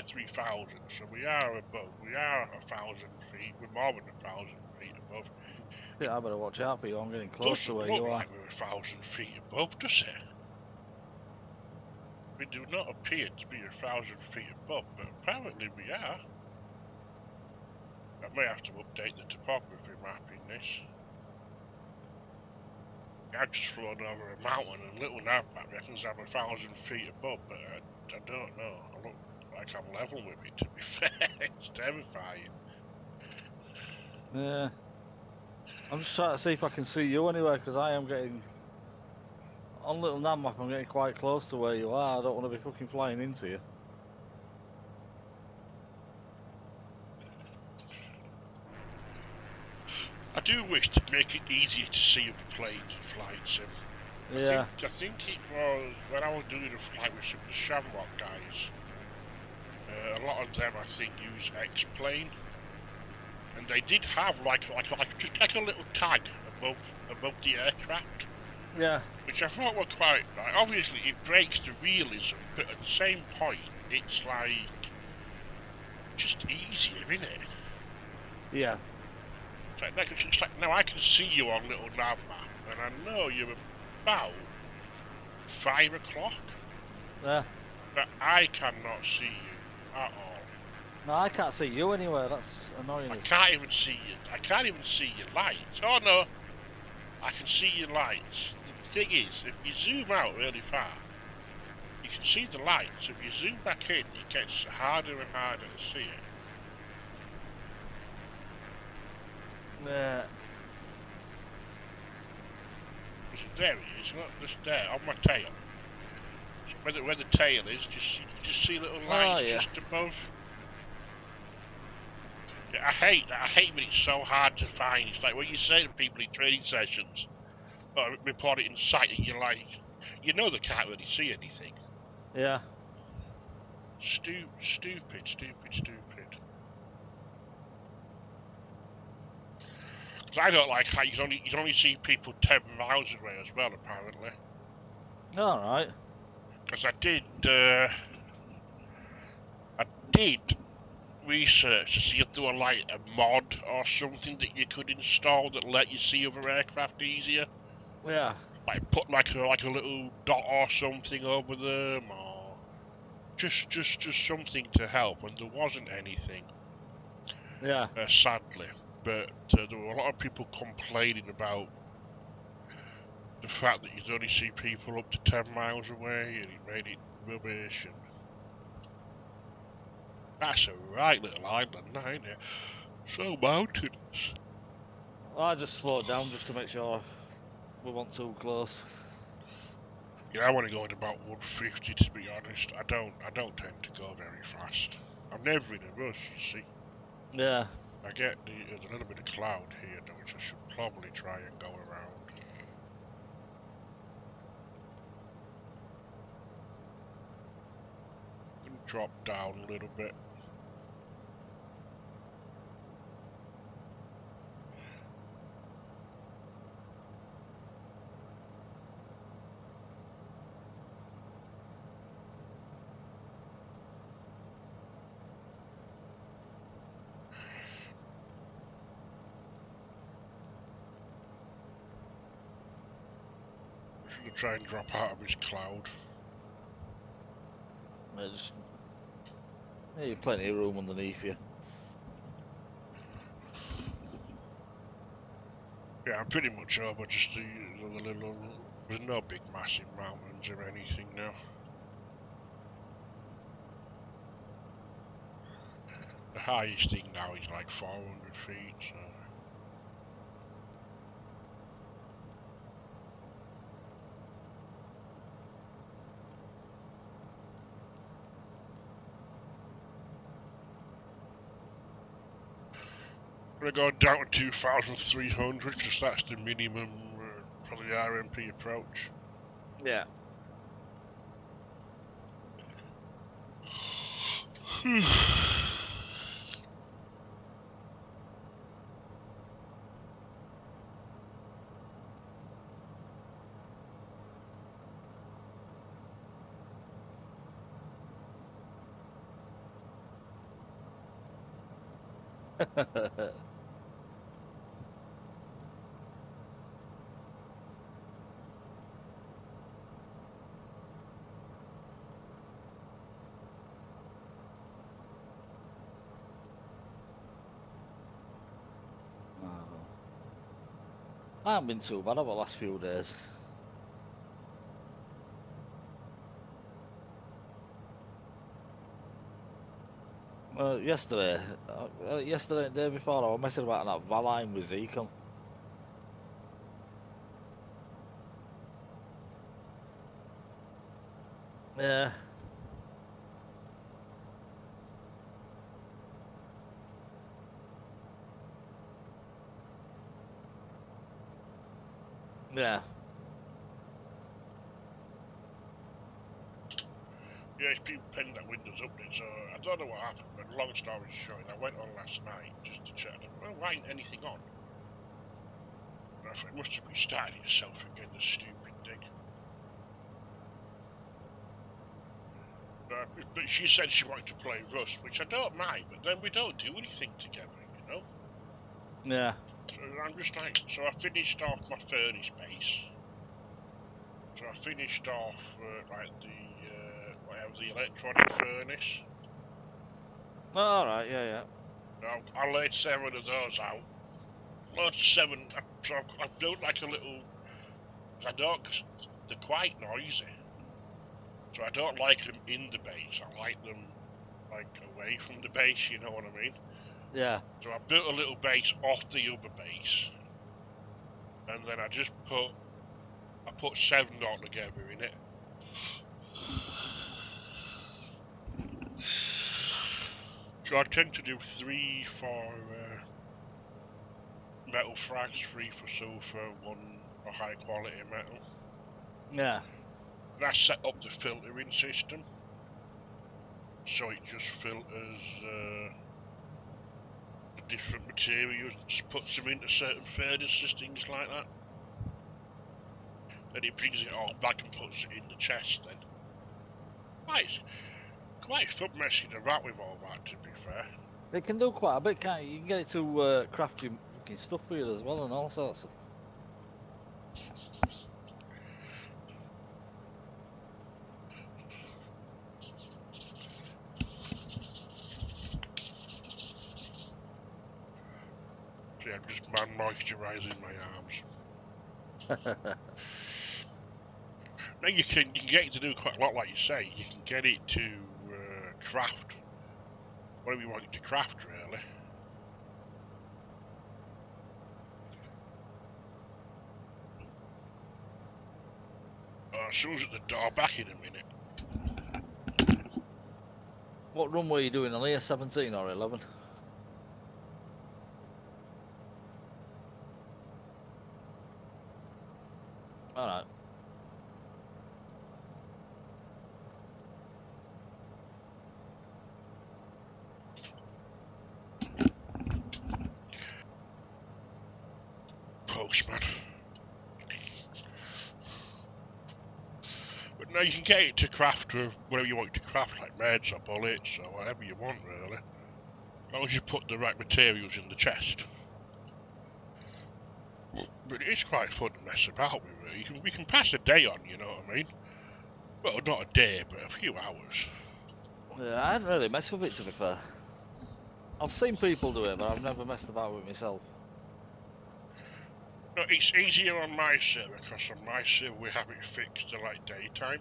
3,000, so we are above. We are 1,000 feet. We're more than 1,000 feet above. Yeah, I better watch out for you. I'm getting close to Doesn't where look you are. like we're 1,000 feet above, does it? We do not appear to be 1,000 feet above, but apparently we are. I may have to update the topography map in this. I've just flown over a mountain and little nav map reckons I'm 1,000 feet above, but I don't know. I look like I'm level with it, to be fair. It's terrifying. Yeah. I'm just trying to see if I can see you anywhere, because I am getting... On little nav map, I'm getting quite close to where you are. I don't want to be fucking flying into you. I do wish to make it easier to see other planes and flights. Yeah. I think it was when I was doing a flight with some of the Shamrock guys. A lot of them, I think, use X-plane, and they did have just like a little tag above the aircraft. Yeah. Which I thought were quite like. Obviously, it breaks the realism, but at the same point, it's like just easier, isn't it? Yeah. It's like now I can see you on little nav map, and I know you're about 5 o'clock. Yeah. But I cannot see you at all. No, I can't see you anywhere. That's annoying. I can't even see you. I can't even see your lights. Oh no, I can see your lights. The thing is, if you zoom out really far, you can see the lights. If you zoom back in, it gets harder and harder to see it. Yeah. There he is, look, just there, on my tail. Where the tail is, you just see little lights just above. Yeah, I hate when it's so hard to find. It's like when you say to people in training sessions, or report it in sight, and you're like, you know they can't really see anything. Yeah. Stupid. Because I don't like how you can only see people 10 miles away as well, apparently. Alright. Because I did research to see if there were like a mod or something that you could install that let you see other aircraft easier. Yeah. Like put like a little dot or something over them, or just something to help. And there wasn't anything. Yeah. Sadly, but there were a lot of people complaining about the fact that you'd only see people up to 10 miles away, and it made it rubbish. And that's a right little island, ain't it? So mountainous. Well, I just slowed down just to make sure we weren't too close. Yeah, I want to go at about 150 to be honest. I don't tend to go very fast. I'm never in a rush, you see. Yeah. I get there's a little bit of cloud here, though, which I should probably try and go around. And drop down a little bit. I should try and drop out of this cloud. There's plenty of room underneath you. Yeah, I'm pretty much over just the little... There's no big massive mountains or anything now. The highest thing now is like 400 feet, so... I'm going to go down to 2,300 because that's the minimum for the RMP approach. Yeah. I haven't been too bad over the last few days. Yesterday and the day before, I was messing about on that Valheim with Zeke. Yeah. Yeah. Yeah, it's been pending that Windows update, so I don't know what happened, but long story short, I went on last night just to check. Well, why ain't anything on? And I thought, it must have restarted itself again, the stupid thing. But she said she wanted to play Rust, which I don't mind, but then we don't do anything together, you know? Yeah. So I'm just like, so I finished off my furnace base. So I finished off, like, the electronic furnace. Alright, yeah. I laid 7 of those out. Loads of 7, so I've done like a little, I don't, cause they're quite noisy. So I don't like them in the base, I like them, like, away from the base, you know what I mean? Yeah. So I built a little base off the other base, and then I put 7 all together in it. So I tend to do 3 for metal frags, 3 for sulfur, 1 for high quality metal. Yeah. And I set up the filtering system, so it just filters the different materials, just puts them into certain furnaces, things like that. Then it brings it all back and puts it in the chest then. Quite fun messing about with all that, to be fair. It can do quite a bit, can't you? You can get it to craft your fucking stuff for you as well and all sorts of. See, I'm just moisturising my arms. Now you can get it to do quite a lot, like you say. You can get it to craft whatever you want it to craft, really. Sue's at the door, back in a minute. What run were you doing on here, 17 or 11? Alright. Postman. But no, you can get it to craft whatever you want it to craft, like meds or bullets or whatever you want, really. As long as you put the right materials in the chest. But it is quite fun to mess about with it. We can pass a day on, you know what I mean? Well, not a day, but a few hours. Yeah, I hadn't really messed with it, to be fair. I've seen people do it, but I've never messed about with it myself. No, it's easier on my server, because on my server we have it fixed to like daytime.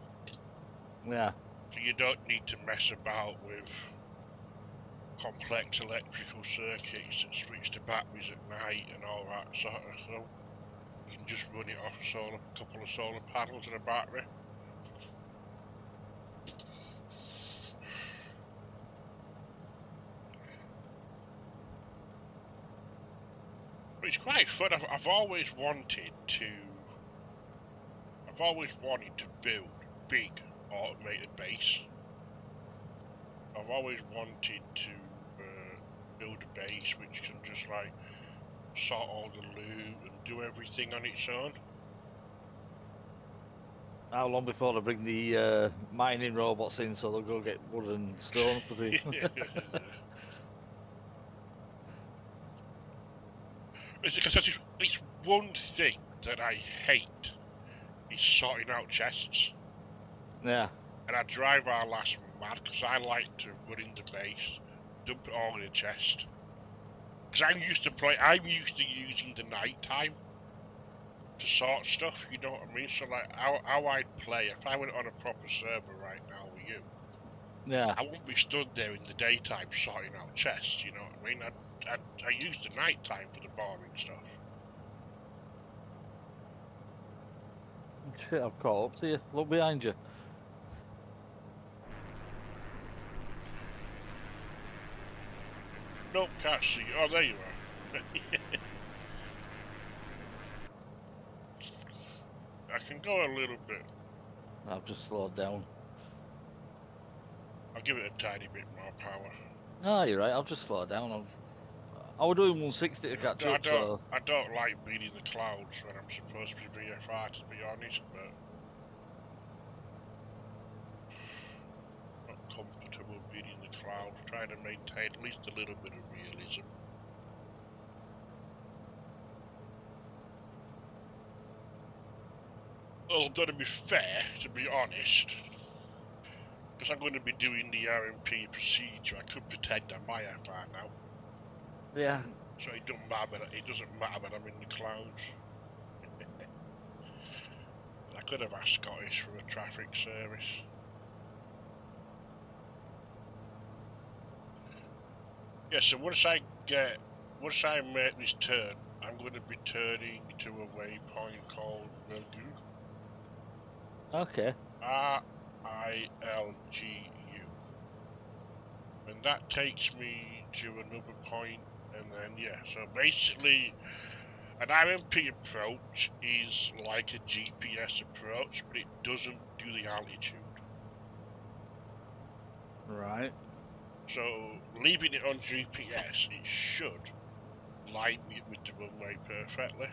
Yeah. So you don't need to mess about with complex electrical circuits that switch to batteries at night and all that sort of stuff. You can just run it off a couple of solar panels and a battery. it's quite fun. I've always wanted to build big automated base. I've always wanted to build a base which can just like sort all the loot and do everything on its own. How long before they bring the mining robots in so they'll go get wood and stone for the... It's one thing that I hate is sorting out chests. Yeah. And I drive our last mad because I like to run in the base, dump it all in a chest. Because I'm used to using the night time to sort stuff, you know what I mean? So like how I'd play, if I went on a proper server right now with you, Yeah. I wouldn't be stood there in the daytime sorting out chests, you know what I mean? I use the night time for the boring stuff. Shit, I've caught up to you. Look behind you. Nope, can't see you. Oh, there you are. I can go a little bit. I've just slowed down. I'll give it a tiny bit more power. Ah, you're right. I'll just slow down. I was doing 160 to catch up, so... I don't like being in the clouds when I'm supposed to be VFR, to be honest, but... not comfortable being in the clouds, trying to maintain at least a little bit of realism. Although to be fair, to be honest, because I'm going to be doing the RMP procedure, I could pretend I'm IFR now. Yeah. So it doesn't matter that I'm in the clouds. I could have asked Scottish for a traffic service. Yeah, so once I make this turn, I'm going to be turning to a waypoint called Ragu. Okay. R-I-L-G-U. And that takes me to another point, and then, yeah, so basically, an RMP approach is like a GPS approach, but it doesn't do the altitude. Right. So, leaving it on GPS, it should line me up with the runway perfectly.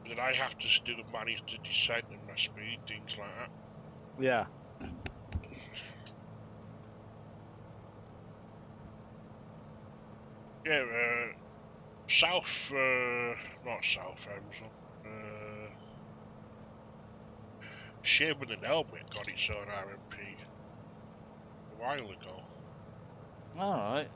But then I have to still manage the descent and my speed, things like that. Yeah. Yeah, not South Hemsel, Sherburn and Elmet got its own RMP a while ago. Alright.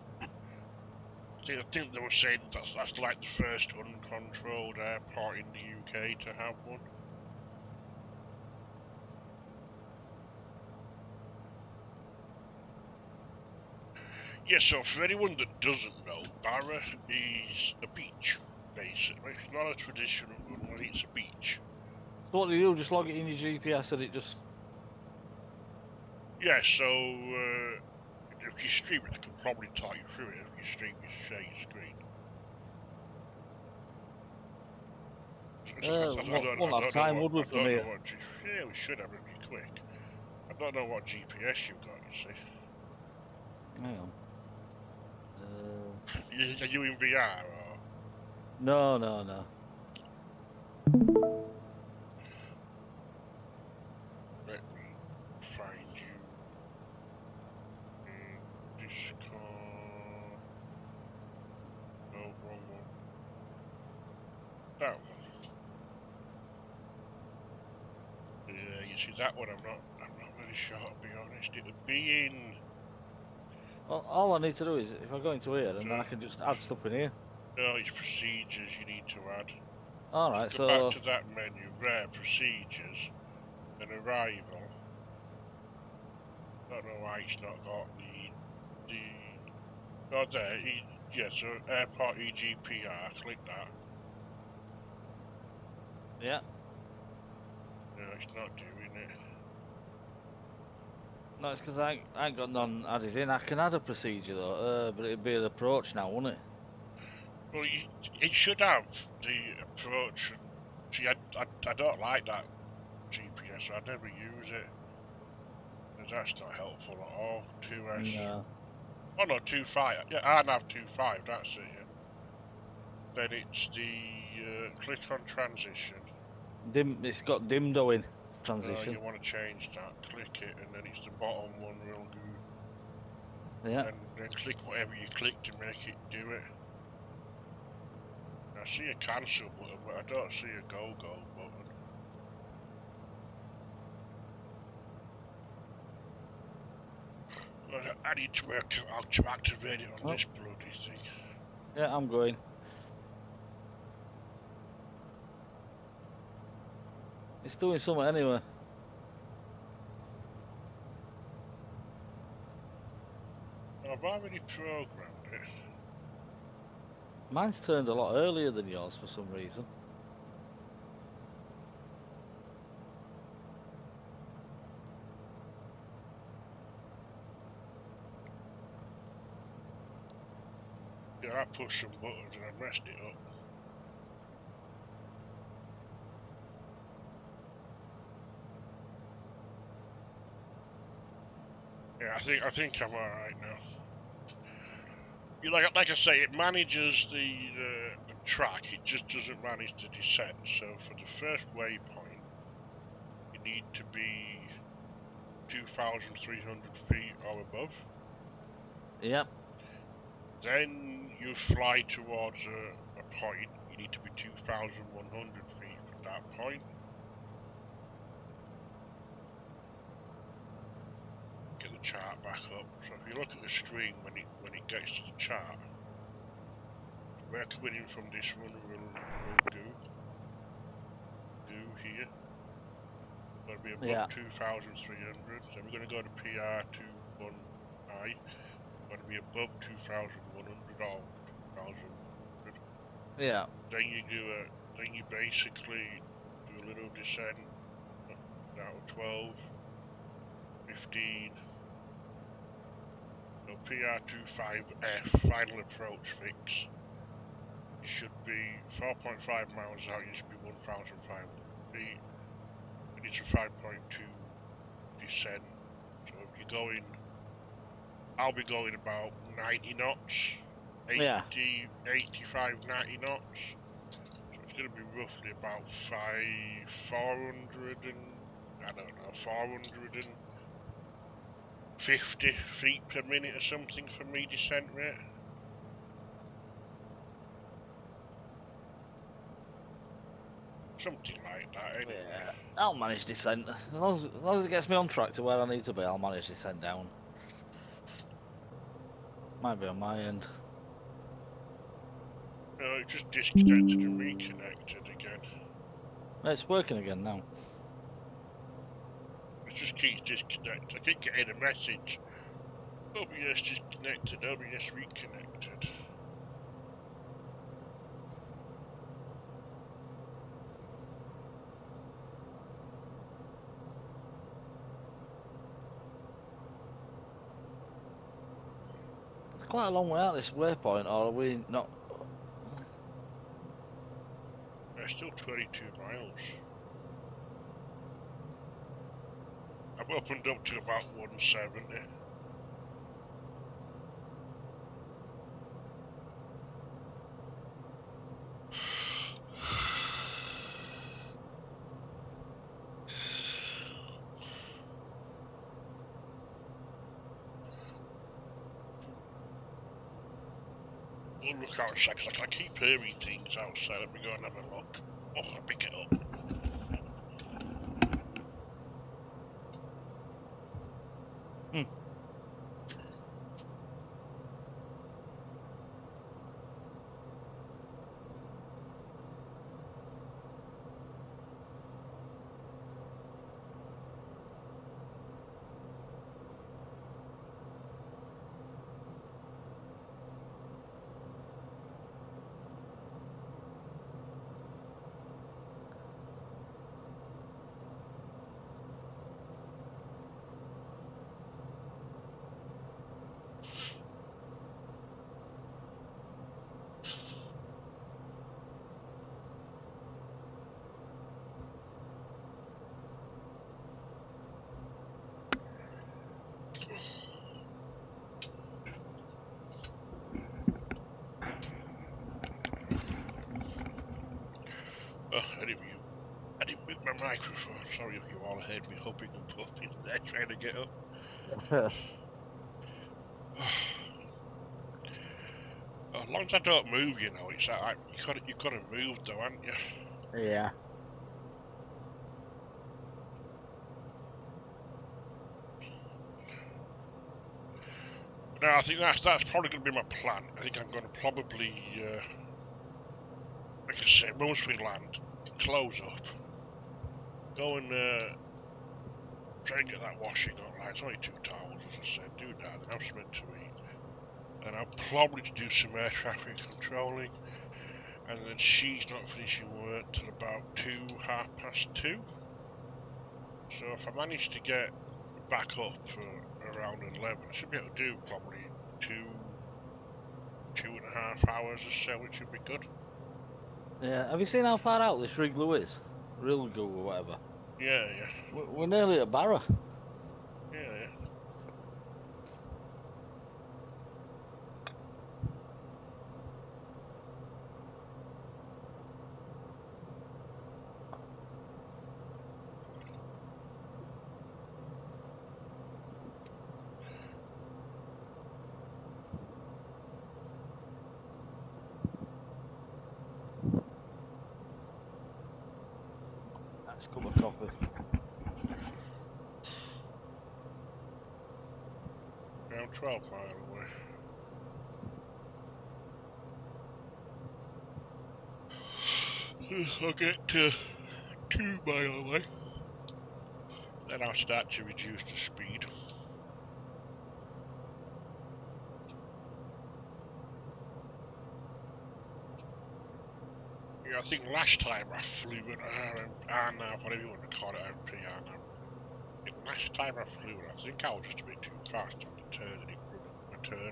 I think they were saying that's like the first uncontrolled airport in the UK to have one. Yeah, so for anyone that doesn't know, Barra is a beach, basically. It's not a traditional runway, it's a beach. So what do you do? Just log it in your GPS and it just... Yeah, so if you stream it, I can probably talk you through it if you share your screen. Won't have time, would we, from here? Yeah, we should have it be quick. I don't know what GPS you've got, you see. Hang on. Are you in VR or? No. Let me find you in Discord. No, wrong one. That one. Yeah, you see that one. I'm not really sure, to be honest. It would be in. Well, all I need to do is, if I go into here, and then I can just add stuff in here. No, it's procedures you need to add. Alright, Go so... back to that menu, rare procedures, and arrival. Don't know why it's not got the. Oh, there. Yeah, so airport EGPR. Click that. Yeah. No, it's not doing it. No, it's because I ain't got none added in. I can add a procedure though, but it'd be an approach now, wouldn't it? Well, it should have the approach. See, I don't like that GPS, so I never use it. Because that's not helpful at all. 2S. No. Oh no, 2.5. Yeah, I have 2.5, that's it, yeah. Then it's the click on transition. It's got dimdo in Oh, transition. you want to change that. Click it, and then it's the bottom one real good. Yeah. Then click whatever you click to make it do it. I see a cancel button, but I don't see a go-go button. I need to work out how to activate it on this bloody thing. Yeah, I'm going. It's doing something anyway. I've already programmed it. Mine's turned a lot earlier than yours for some reason. Yeah, I pushed some buttons and I messed it up. Yeah, I think I'm alright now. Like I say, it manages the track, it just doesn't manage the descent. So for the first waypoint, you need to be 2,300 feet or above. Yep. Then you fly towards a point, you need to be 2,100 feet from that point. Get the chart back up. So if you look at the stream when it gets to the chart, we're coming in from this one, we'll do here. Going to be above 2,300. So we're going to go to PR21I. Going to be above 2,100 or 2,100. Yeah. Then you basically do a little descent down to 12, 15. So PR25F, final approach fix. It should be 4.5 miles out, you should be 1,500 feet. And it's a 5.2 descent. So if you're going, I'll be going about 90 knots. 85, 90 knots. So it's going to be roughly about 400 and, I don't know, 450 feet per minute or something for me descent rate. Something like that, anyway. Yeah. I'll manage descent. As long as it gets me on track to where I need to be, I'll manage descent down. Might be on my end. No, it just disconnected and reconnected again. It's working again now. It just keeps disconnecting. I keep getting a message. OBS disconnected, OBS reconnected. It's quite a long way out this waypoint, or are we not? There's still 22 miles. I've opened up to about 170. We'll look outside, because I keep hearing things outside. Let me go and have a look. Oh, I'll pick it up. Anyway, I didn't mute my microphone. Sorry if you all heard me huffing and puffing there trying to get up. As long as I don't move, you know, it's like you've got to move though, haven't you? Yeah. No, I think that's probably going to be my plan. I think I'm going to probably, like I say, once we land, close up, go and try and get that washing on. Like, it's only 2 towels, as I said. Do that, then have something to eat. And I'll probably do some air traffic controlling. And then she's not finishing work till about 2:30. So if I manage to get back up for around 11, I should be able to do probably 2.5 hours or so, which would be good. Yeah. Have you seen how far out this Riglu is? Rilgu or whatever. Yeah. We're nearly at Barra. Yeah. Nice cup of coffee. Around 12 mile away. I'll get to 2 mile away. Then I'll start to reduce the speed. Yeah, I think last time I flew an RNAV, whatever you want to call it, RNAV. Last time I flew it, I think I was just a bit too fast on the turn, and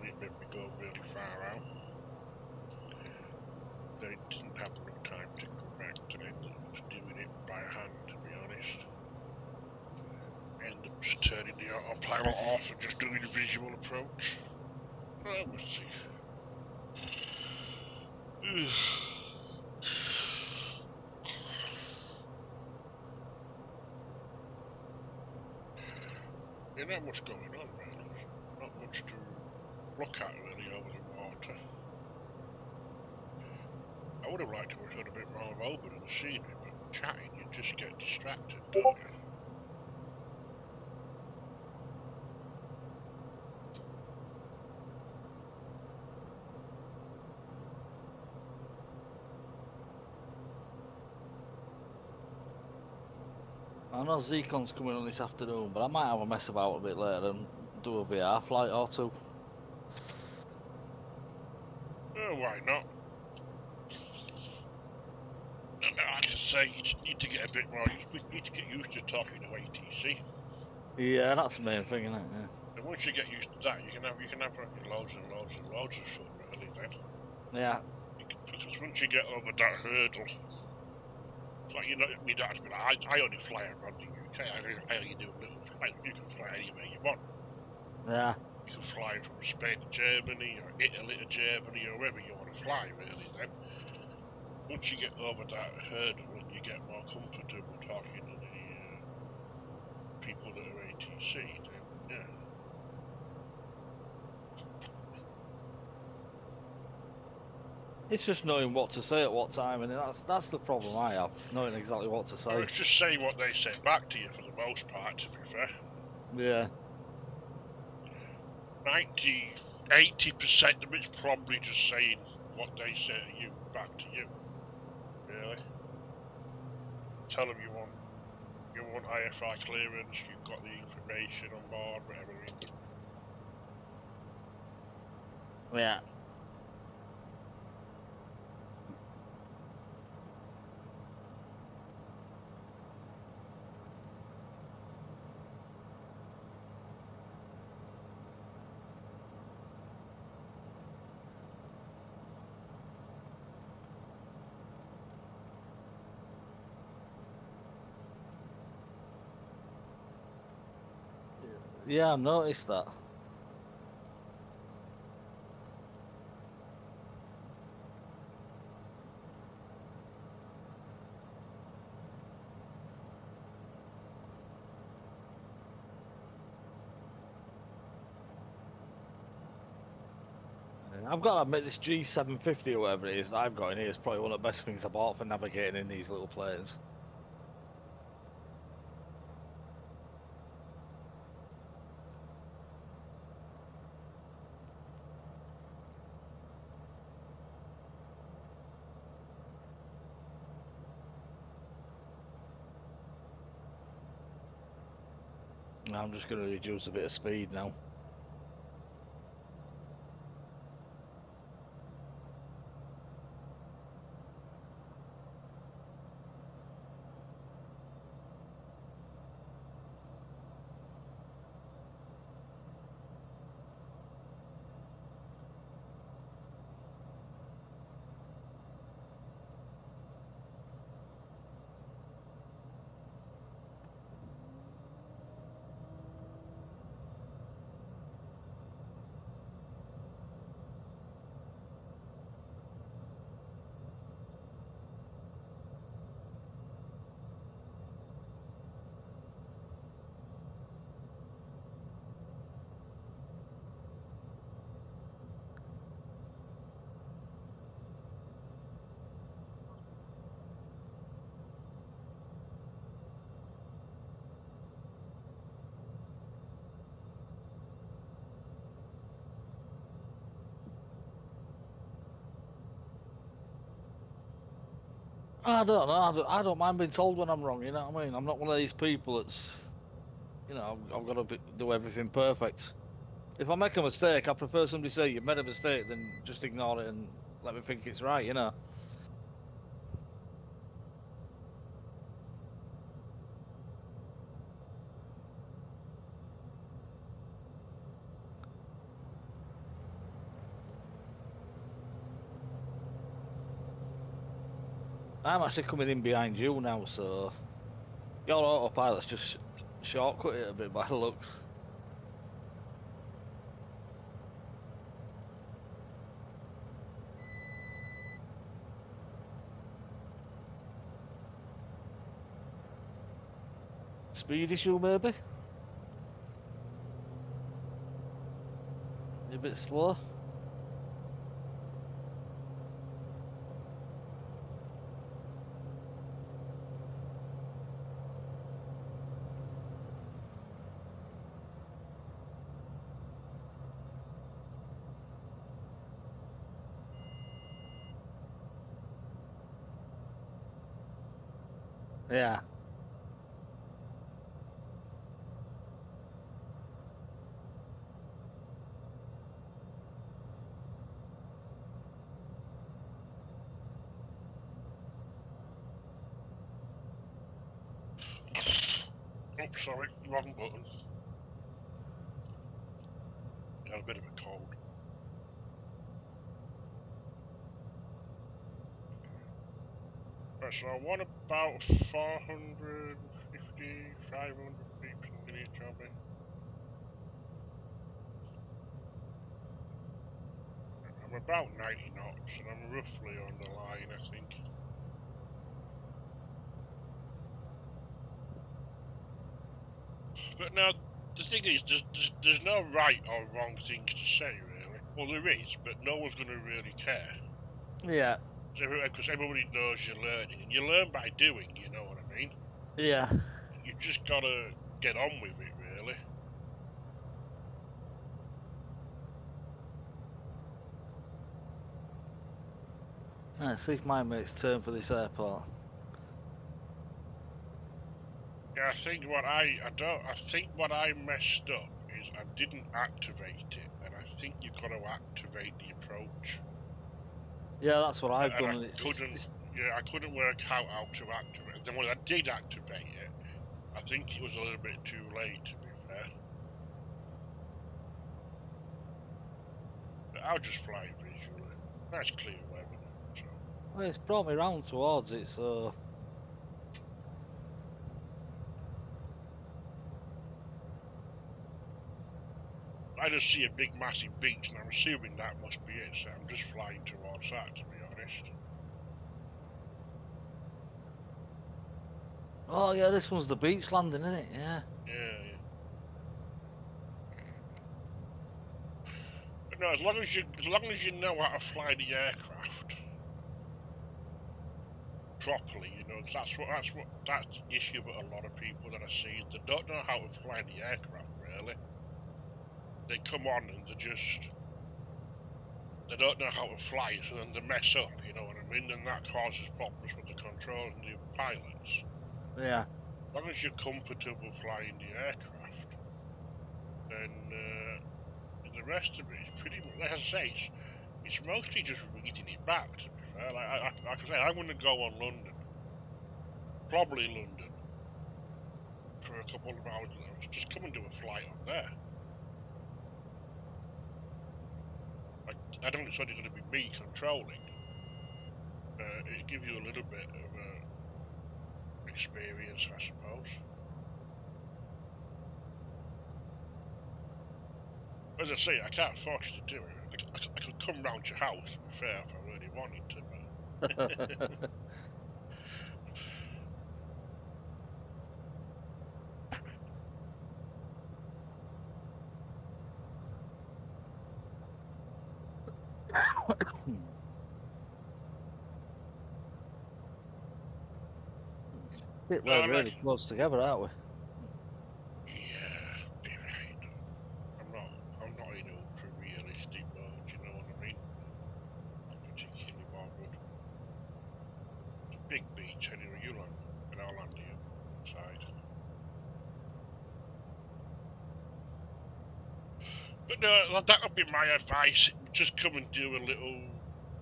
it made me go really far out. They didn't have enough time to correct, and I ended up just doing it by hand, to be honest. I ended up just turning the autopilot off and just doing a visual approach. Well, we'll see. There's not much going on, really. Not much to look at, really, over the water. I would have liked to have heard a bit more of Oban and the scenery, but chatting, you just get distracted, don't you? I know Zecon's coming on this afternoon, but I might have a mess about a bit later and do a VR flight or two. Oh, why not? And like I say, you just need to get a bit more. You need to get used to talking to ATC. Yeah, that's the main thing, isn't it? Yeah. And once you get used to that, you can have loads and loads and loads of fun, really. Then, Yeah. because once you get over that hurdle, it's like you don't have to be like, I only fly around the UK. I only do a little flight. You can fly anywhere you want. Yeah. You can fly from Spain to Germany, or Italy to Germany, or wherever you want to fly, really. Then, once you get over that hurdle and you get more comfortable talking to the people that are ATC, then yeah. It's just knowing what to say at what time, and that's the problem I have, knowing exactly what to say. Well, it's just saying what they say back to you for the most part, to be fair. Yeah. 80% of it's probably just saying what they say to you back to you. Really? Tell them you want IFI clearance, you've got the information on board, whatever it is. Yeah. Yeah, I noticed that. I've got to admit, this G750 or whatever it is that I've got in here is probably one of the best things I bought for navigating in these little planes. Now I'm just going to reduce a bit of speed now. I don't know. I don't mind being told when I'm wrong. You know what I mean? I'm not one of these people that's, you know, I've got to do everything perfect. If I make a mistake, I prefer somebody say you've made a mistake than just ignore it and let me think it's right. You know. I'm actually coming in behind you now, so your autopilot's just shortcut it a bit by the looks. Speed issue, maybe? A bit slow. Yeah. Oh, sorry, wrong button. Got a bit of a cold. Right, so I want about 450, 500 beeps a minute, Johnny. I'm about 90 knots, and I'm roughly on the line, I think. But now, the thing is, there's no right or wrong things to say, really. Well, there is, but no one's going to really care. Yeah. Because everybody knows you're learning, and you learn by doing, you know what I mean? Yeah. You just gotta get on with it, really. Let's see if my mate's turn for this airport. Yeah, I think what I think what I messed up is I didn't activate it, and I think you've got to activate the approach. Yeah, that's what I've And done, I and it's yeah, I couldn't work out how to activate it. Then when I did activate it, I think it was a little bit too late, to be fair. But I'll just fly visually. Nice clear weather, so. well, it's brought me round towards it, so I just see a big massive beach, and I'm assuming that must be it, so I'm just flying towards that, to be honest. oh yeah, this one's the beach landing, isn't it? Yeah. Yeah, yeah. But No, as long as you know how to fly the aircraft properly, you know, that's the issue with a lot of people that I see. They don't know how to fly the aircraft really. They come on and they don't know how to fly it, so then they mess up, you know what I mean? And that causes problems with the controls and the pilots. Yeah. As long as you're comfortable flying the aircraft, then the rest of it is pretty much, like I say, it's mostly just reading it back, to be fair. Like I say, I'm going to go on London, probably London, for a couple of hours. Just come and do a flight on there. Like, I don't think it's only going to be me controlling. It'll give you a little bit of experience, I suppose. As I say, I can't force you to do it. I could come round your house, to be fair, if I really wanted to, but... We're really close together, aren't we? Yeah, behind. I'm not in ultra realistic mode, you know what I mean? Not particularly bothered. It's a big beach anyway, you land, and I'll land you inside. But no, that would be my advice. Just come and do a little,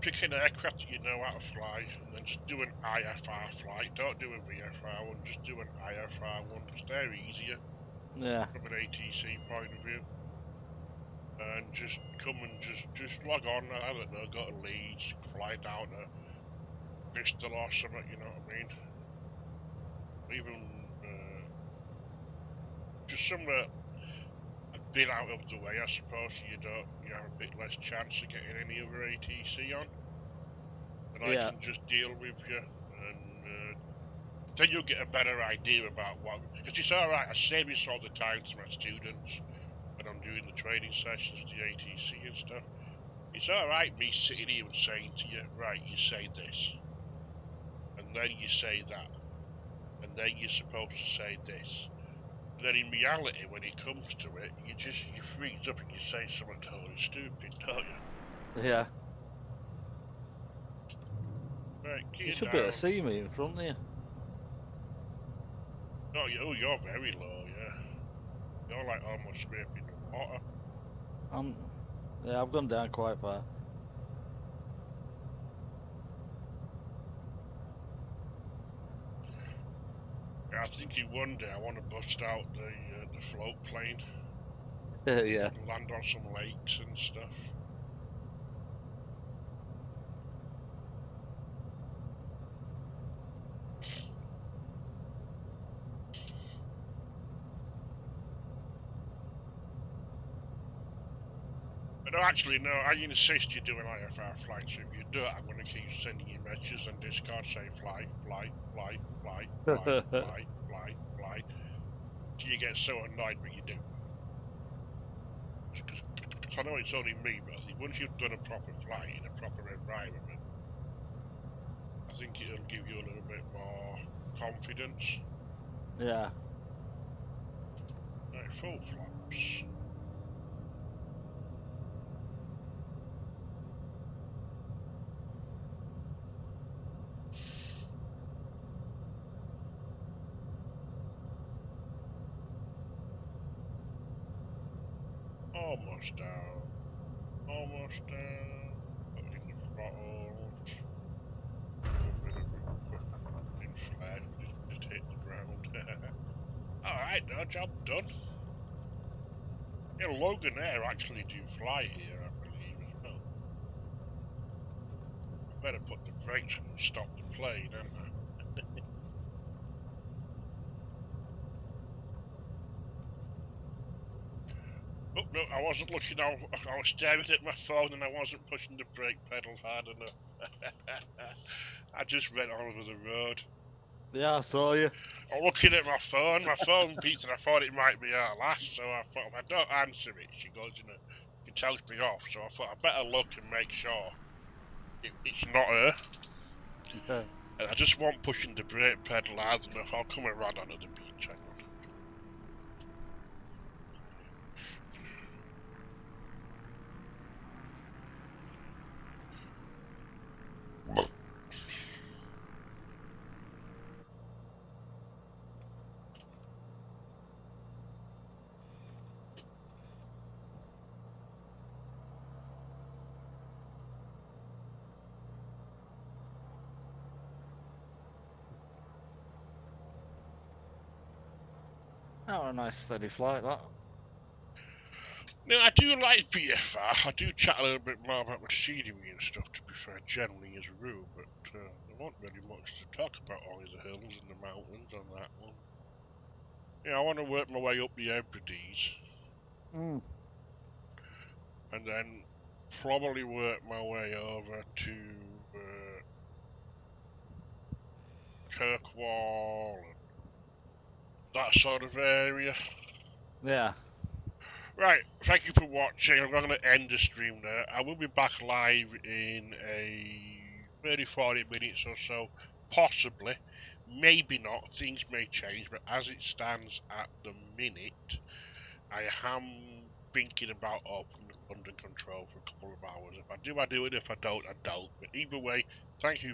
pick an aircraft that you know how to fly, and then just do an IFR flight. Don't do a VFR one, just do an IFR one, because they're easier. Yeah. From an ATC point of view. And just come and just log on, I don't know, go to Leeds, fly down to Bristol or something, you know what I mean? Even just somewhere a bit out of the way, I suppose, so you have a bit less chance of getting any other ATC on. And I can just deal with you, and then you'll get a better idea about what, because it's alright, I say this all the time to my students when I'm doing the training sessions, the ATC and stuff. It's alright me sitting here and saying to you, right, you say this, and then you say that, and then you're supposed to say this. But then in reality, when it comes to it, you freeze up and you say something totally stupid, don't you? Yeah. Right, you should be able to see me in front of you. Oh, you're very low, yeah. You're like almost scraping the water. Yeah, I've gone down quite far. I think one day I want to bust out the float plane. Yeah. And land on some lakes and stuff. No, actually, no, I insist you do an IFR flight, so if you do it, I'm going to keep sending you messages and Discord saying fly, fly, fly, fly, fly, fly, fly, fly, till you get so annoyed, but you do. Because I know it's only me, but I think once you've done a proper flight in a proper environment, I think it'll give you a little bit more confidence. Yeah. Right, full flaps. Almost down. Almost down. Putting the throttle. A bit of a in flat. Just hit the ground. Alright, no, job done. Yeah, Logan Air actually do fly here, I believe, as well. I better put the brakes on and stop the plane, don't I? Oh, no, I wasn't looking, I was staring at my phone and I wasn't pushing the brake pedal hard enough. I just went over the road. Yeah, I saw you. I'm looking at my phone beeps and I thought it might be our last, so I thought if I don't answer it, she goes in a tells me off, so I thought I'd better look and make sure it's not her. Okay. And I just want pushing the brake pedal hard enough. I'll come around onto the beach. Hang on. That was a nice steady flight, that. Now, I do like VFR. I do chat a little bit more about the scenery and stuff, to be fair, generally as a rule, but there wasn't really much to talk about, only the hills and the mountains on that one. Yeah, I want to work my way up the Hebrides. Mm. And then probably work my way over to Kirkwall and that sort of area. Yeah. Right, thank you for watching. I'm going to end the stream there. I will be back live in a 30-40 minutes or so, possibly. Maybe not, things may change, but as it stands at the minute, I am thinking about opening the London control for a couple of hours. If I do, I do it. If I don't, I don't. But either way, thank you